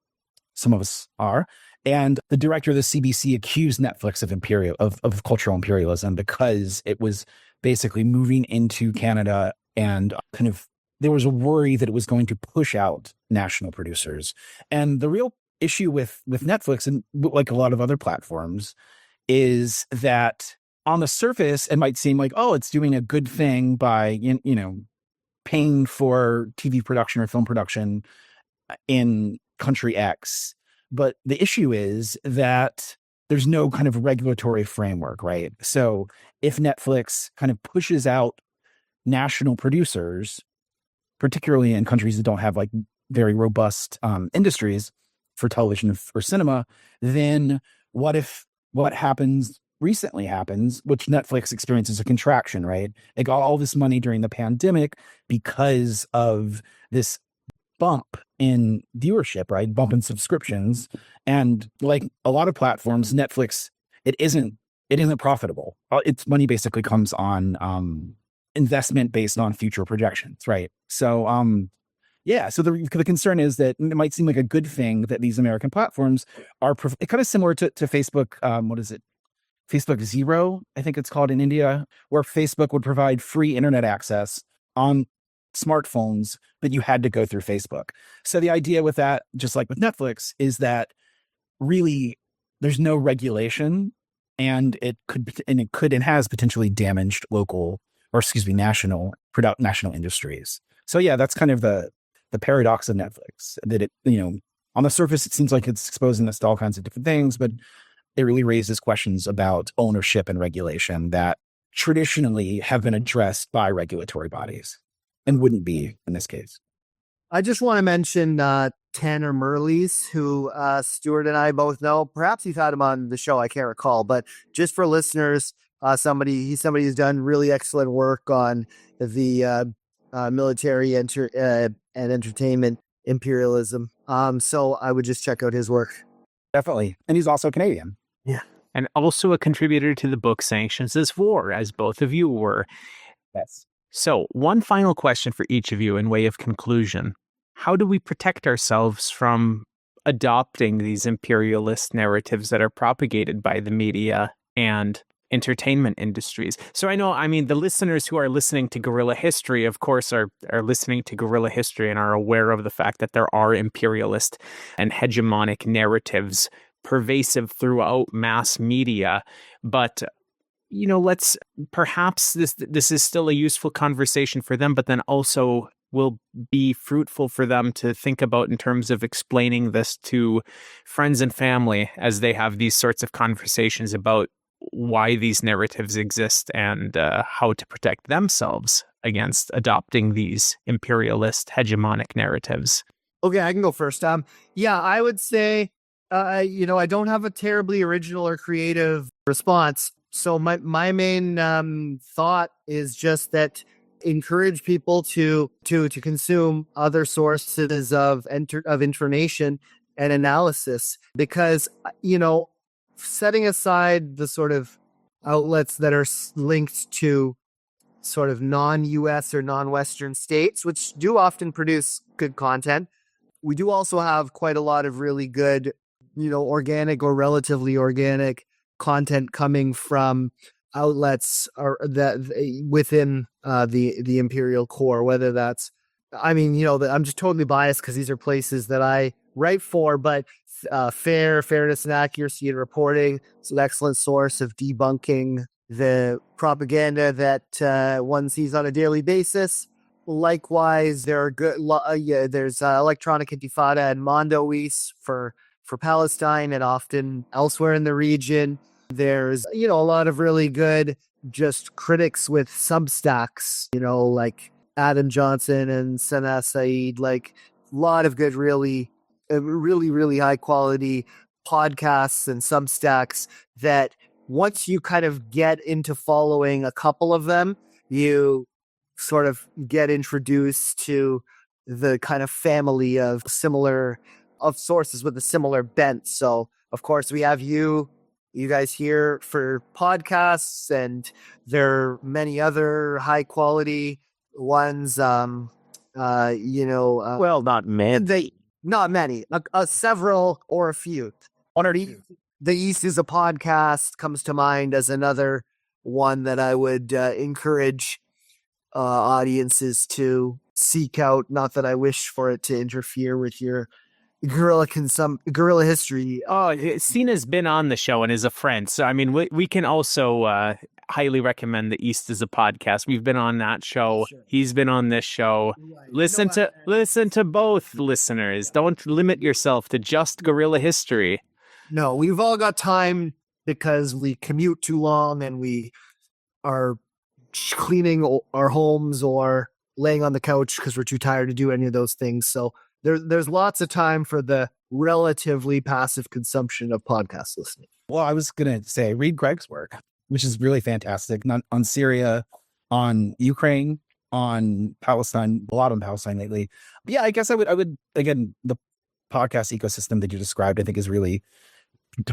some of us are. And the director of the CBC accused Netflix of cultural imperialism because it was basically moving into Canada and kind of there was a worry that it was going to push out national producers. And the real issue with Netflix and like a lot of other platforms is that on the surface, it might seem like, oh, it's doing a good thing by, you know, paying for TV production or film production in country X. But the issue is that there's no kind of regulatory framework, right? So if Netflix kind of pushes out national producers, particularly in countries that don't have like very robust industries for television or cinema, then what recently happens, which Netflix experiences a contraction, right? It got all this money during the pandemic because of this bump in viewership, right? Bump in subscriptions. And like a lot of platforms, Netflix, it isn't profitable. Its money basically comes on investment based on future projections, right? So so the concern is that it might seem like a good thing that these American platforms are kind of similar to Facebook. What is it? Facebook Zero, I think it's called in India, where Facebook would provide free internet access on smartphones, but you had to go through Facebook. So the idea with that, just like with Netflix, is that really there's no regulation, and it has potentially damaged national industries. So yeah, that's kind of the paradox of Netflix, that it, you know, on the surface it seems like it's exposing us to all kinds of different things, but it really raises questions about ownership and regulation that traditionally have been addressed by regulatory bodies and wouldn't be in this case. I just want to mention Tanner Merles, who Stuart and I both know. Perhaps you've had him on the show, I can't recall. But just for listeners, he's somebody who's done really excellent work on the military and entertainment imperialism. So I would just check out his work. Definitely. And he's also Canadian. Yeah. And also a contributor to the book Sanctions As War, as both of you were. Yes. So one final question for each of you in way of conclusion. How do we protect ourselves from adopting these imperialist narratives that are propagated by the media and entertainment industries? So I mean, the listeners who are listening to Guerrilla History, of course, are listening to Guerrilla History and are aware of the fact that there are imperialist and hegemonic narratives pervasive throughout mass media. But, you know, perhaps this is still a useful conversation for them, but then also will be fruitful for them to think about in terms of explaining this to friends and family as they have these sorts of conversations about why these narratives exist and how to protect themselves against adopting these imperialist hegemonic narratives. Okay, I can go first. I would say, I don't have a terribly original or creative response. So my main thought is just that encourage people to consume other sources of information and analysis, because, you know, setting aside the sort of outlets that are linked to sort of non-US or non-Western states, which do often produce good content, we do also have quite a lot of really good, you know, organic or relatively organic content coming from outlets within the imperial core, whether that's, I mean, you know, I'm just totally biased because these are places that I write for, but fairness and accuracy in reporting is an excellent source of debunking the propaganda that one sees on a daily basis. Likewise, there are there's Electronic Intifada and Mondoise for Palestine and often elsewhere in the region. There's, you know, a lot of really good just critics with Substacks, you know, like Adam Johnson and Sana Saeed, like a lot of good, really high quality podcasts and Substacks that once you kind of get into following a couple of them, you sort of get introduced to the kind of family of sources with a similar bent. So of course we have you guys here for podcasts, and there are many other high quality ones. Well, not many. Not many, several or a few. One or The, two. the East is a podcast comes to mind as another one that I would encourage audiences to seek out. Not that I wish for it to interfere with your guerrilla history. Oh, Cena's been on the show and is a friend. So, I mean, we can also highly recommend The East is a podcast. We've been on that show. Sure. He's been on this show. Listen to both, listeners. Don't limit yourself to just Guerrilla History. No, we've all got time because we commute too long and we are cleaning our homes or laying on the couch because we're too tired to do any of those things. So there's lots of time for the relatively passive consumption of podcast listening. Well, I was going to say, read Greg's work, which is really fantastic. Not on Syria, on Ukraine, on Palestine, a lot on Palestine lately. But yeah, I guess I would, again, the podcast ecosystem that you described, I think is really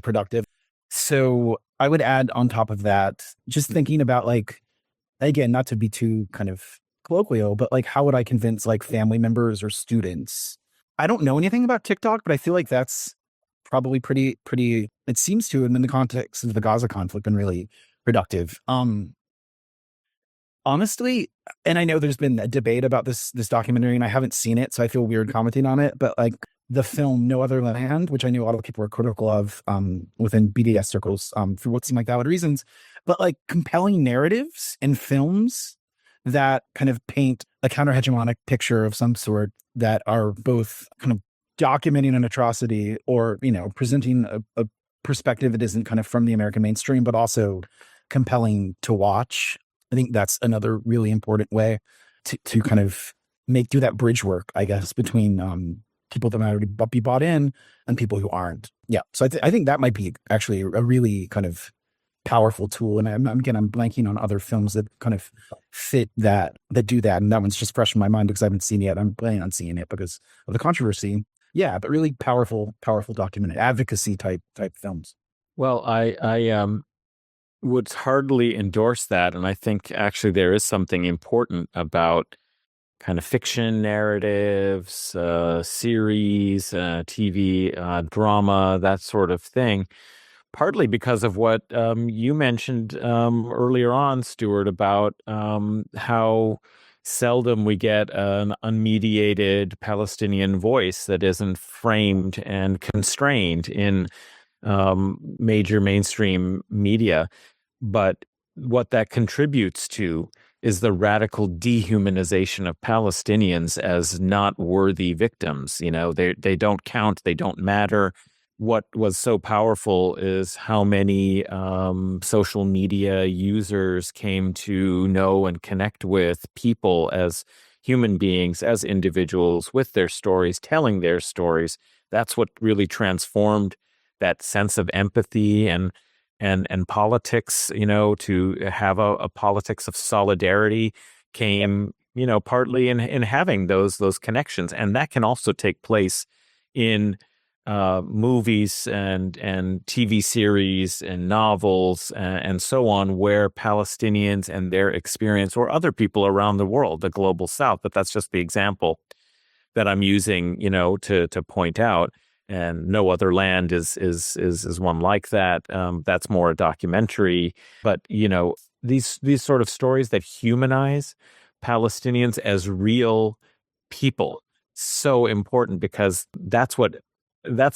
productive. So I would add on top of that, just thinking about like, again, not to be too kind of colloquial, but like, how would I convince like family members or students? I don't know anything about TikTok, but I feel like that's probably pretty, it seems to, and in the context of the Gaza conflict, been really productive. Honestly, and I know there's been a debate about this documentary and I haven't seen it, so I feel weird commenting on it, but like the film No Other Land, which I know a lot of people are critical of within BDS circles for what seem like valid reasons, but like compelling narratives and films that kind of paint a counter-hegemonic picture of some sort that are both kind of documenting an atrocity or, you know, presenting a perspective that isn't kind of from the American mainstream, but also compelling to watch. I think that's another really important way to kind of do that bridge work, I guess, between people that might already be bought in and people who aren't. Yeah. So I think that might be actually a really kind of powerful tool. And I'm blanking on other films that kind of fit that do that. And that one's just fresh in my mind because I haven't seen it yet. I'm planning on seeing it because of the controversy. Yeah, but really powerful documented advocacy type films. Well, I would hardly endorse that. And I think actually there is something important about kind of fiction narratives, series, TV, drama, that sort of thing. Partly because of what you mentioned earlier on, Stuart, about how seldom we get an unmediated Palestinian voice that isn't framed and constrained in major mainstream media. But what that contributes to is the radical dehumanization of Palestinians as not worthy victims. You know, they don't count, they don't matter. What was so powerful is how many social media users came to know and connect with people as human beings, as individuals, with their stories, telling their stories. That's what really transformed that sense of empathy and politics, you know, to have a politics of solidarity came, you know, partly in having those connections. And that can also take place in movies and TV series and novels and so on, where Palestinians and their experience, or other people around the world, the global South, but that's just the example that I'm using, you know, to point out. And No Other Land is one like that. That's more a documentary, but you know, these sort of stories that humanize Palestinians as real people, so important, because that's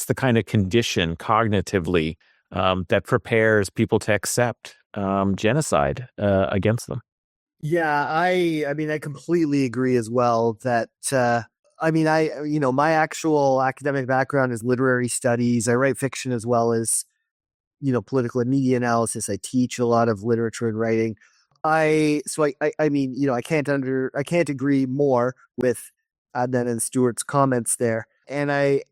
the kind of condition cognitively that prepares people to accept genocide against them. Yeah, I mean, I completely agree as well that, my actual academic background is literary studies. I write fiction as well as, you know, political and media analysis. I teach a lot of literature and writing. I mean, you know, I can't agree more with Adnan and Stuart's comments there. And I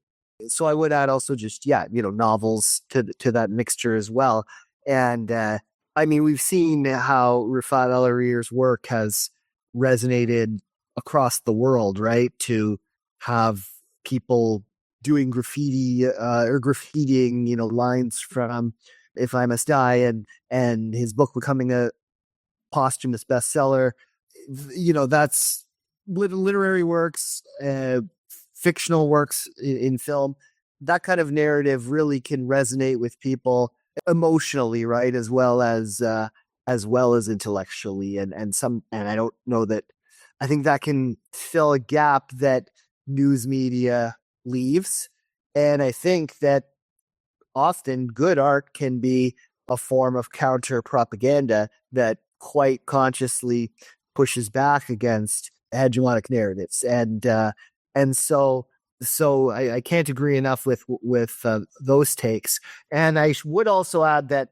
would add also just, you know, novels to that mixture as well. And I mean, we've seen how Rifat El-Arir's work has resonated across the world, right? To have people doing graffiti or graffitiing, you know, lines from If I Must Die, and his book becoming a posthumous bestseller. You know, that's literary works, fictional works in film, that kind of narrative really can resonate with people emotionally, right, as well as intellectually, and I don't know that I think that can fill a gap that news media leaves, and I think that often good art can be a form of counter propaganda that quite consciously pushes back against hegemonic narratives, and so I can't agree enough with those takes. And I would also add that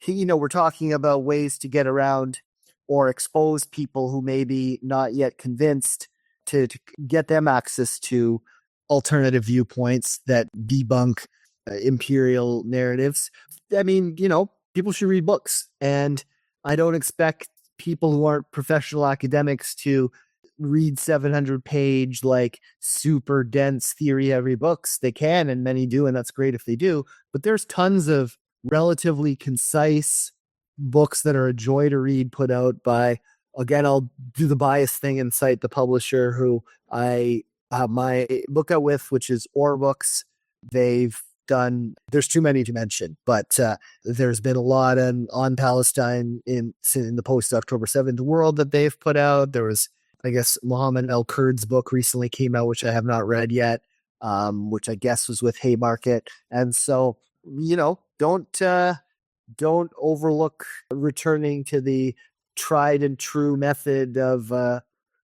we're talking about ways to get around or expose people who may be not yet convinced, to get them access to alternative viewpoints that debunk imperial narratives. I mean, people should read books, and I don't expect people who aren't professional academics to read 700-page, like, super dense theory-heavy books. They can, and many do, and that's great if they do. But there's tons of relatively concise books that are a joy to read, put out by, again, I'll do the bias thing and cite the publisher who I have my book out with, which is Or Books. They've done, there's too many to mention, but there's been a lot on Palestine in the post-October 7th world that they've put out. There was, I guess, Mohammed El-Kurd's book recently came out, which I have not read yet, which I guess was with Haymarket. And so, don't overlook returning to the tried and true method of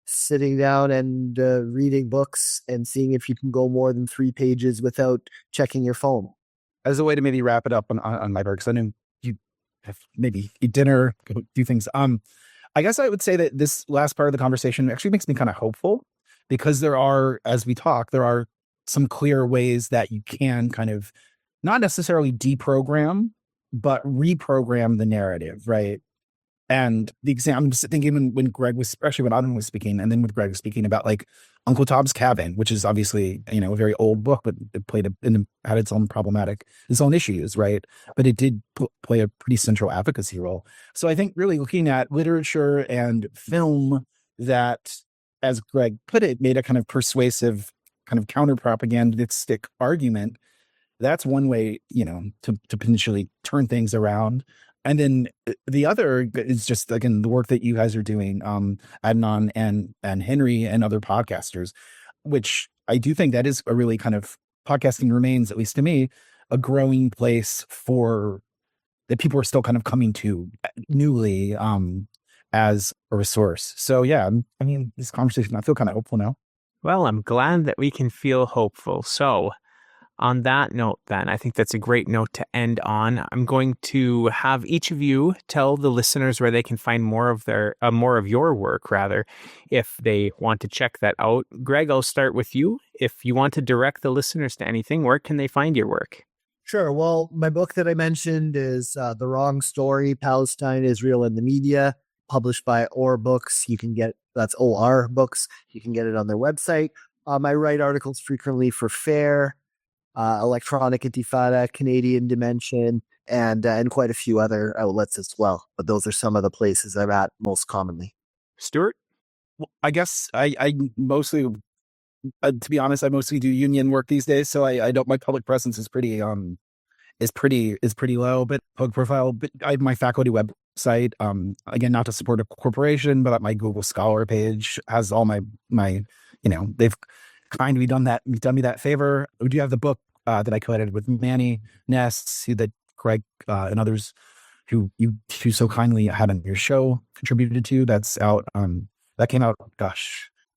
sitting down and reading books and seeing if you can go more than 3 pages without checking your phone. As a way to maybe wrap it up on my part, because I know you have maybe eat dinner, go do things. I guess I would say that this last part of the conversation actually makes me kind of hopeful, because there are some clear ways that you can kind of not necessarily deprogram, but reprogram the narrative, right? And the example, I'm just thinking when Greg was, especially when Adam was speaking, and then when Greg was speaking about like Uncle Tom's Cabin, which is obviously, a very old book, but it had its own issues, right? But it did play a pretty central advocacy role. So I think really looking at literature and film that, as Greg put it, made a kind of persuasive, kind of counter-propagandistic argument. That's one way, to potentially turn things around. And then the other is just, again, the work that you guys are doing, Adnan and Henry and other podcasters, which I do think that is a really kind of, podcasting remains, at least to me, a growing place that people are still kind of coming to newly as a resource. So yeah, I mean, this conversation, I feel kind of hopeful now. Well, I'm glad that we can feel hopeful. So on that note, then, I think that's a great note to end on. I'm going to have each of you tell the listeners where they can find more of your work, rather, if they want to check that out. Greg, I'll start with you. If you want to direct the listeners to anything, where can they find your work? Sure. Well, my book that I mentioned is The Wrong Story, Palestine, Israel, and the Media, published by Or Books. That's OR Books. You can get it on their website. I write articles frequently for FAIR, Electronic Intifada, Canadian Dimension, and quite a few other outlets as well. But those are some of the places I'm at most commonly. Stuart? Well, I guess I mostly, to be honest, I mostly do union work these days. So I don't, my public presence is pretty low, but public profile. But I have my faculty website. Again, not to support a corporation, but my Google Scholar page has all my they've kindly done me that favor. We do have the book that I co-edited with Manny Ness, that Greg and others who you so kindly had on your show contributed to. That's out. That came out,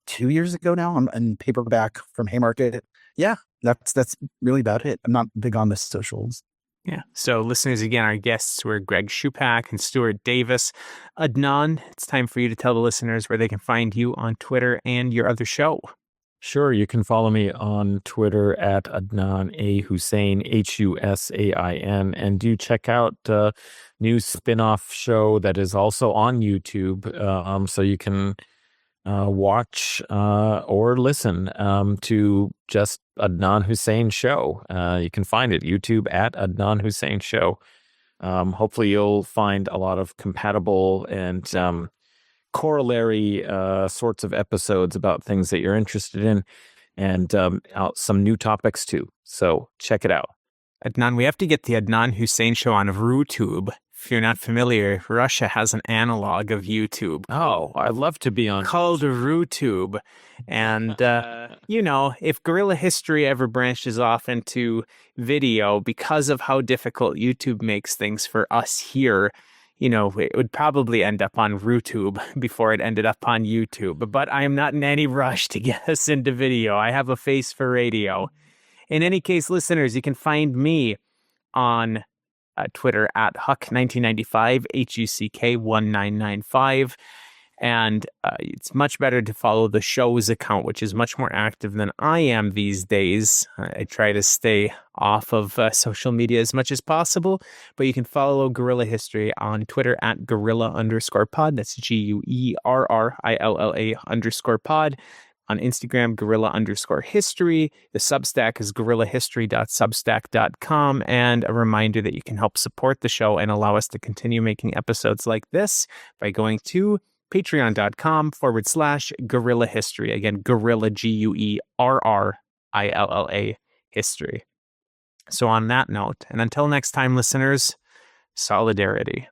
2 years ago now, in paperback from Haymarket. Yeah, that's really about it. I'm not big on the socials. Yeah. So listeners, again, our guests were Greg Shupak and Stuart Davis. Adnan, it's time for you to tell the listeners where they can find you on Twitter and your other show. Sure. You can follow me on Twitter at Adnan A. Hussein, Husain, and do check out a new spin-off show that is also on YouTube. So you can watch or listen to just Adnan Hussein Show. You can find it, YouTube at Adnan Hussein Show. Hopefully you'll find a lot of compatible and corollary sorts of episodes about things that you're interested in, and some new topics too. So check it out. Adnan, we have to get the Adnan Hussein show on RooTube. If you're not familiar, Russia has an analog of YouTube. Oh, I'd love to be on. Called RooTube. And, if Guerrilla History ever branches off into video, because of how difficult YouTube makes things for us here, it would probably end up on RooTube before it ended up on YouTube. But I am not in any rush to get us into video. I have a face for radio. In any case, listeners, you can find me on Twitter at Huck1995, HUCK1995. And it's much better to follow the show's account, which is much more active than I am these days. I try to stay off of social media as much as possible, but you can follow Guerrilla History on Twitter at Guerrilla_pod. That's GUERRILLA_pod. On Instagram, Guerrilla_history. The Substack is guerrillahistory.substack.com. And a reminder that you can help support the show and allow us to continue making episodes like this by going to patreon.com/Guerrilla History. Again, Guerrilla, GUERRILLA History. So on that note, and until next time, listeners, solidarity.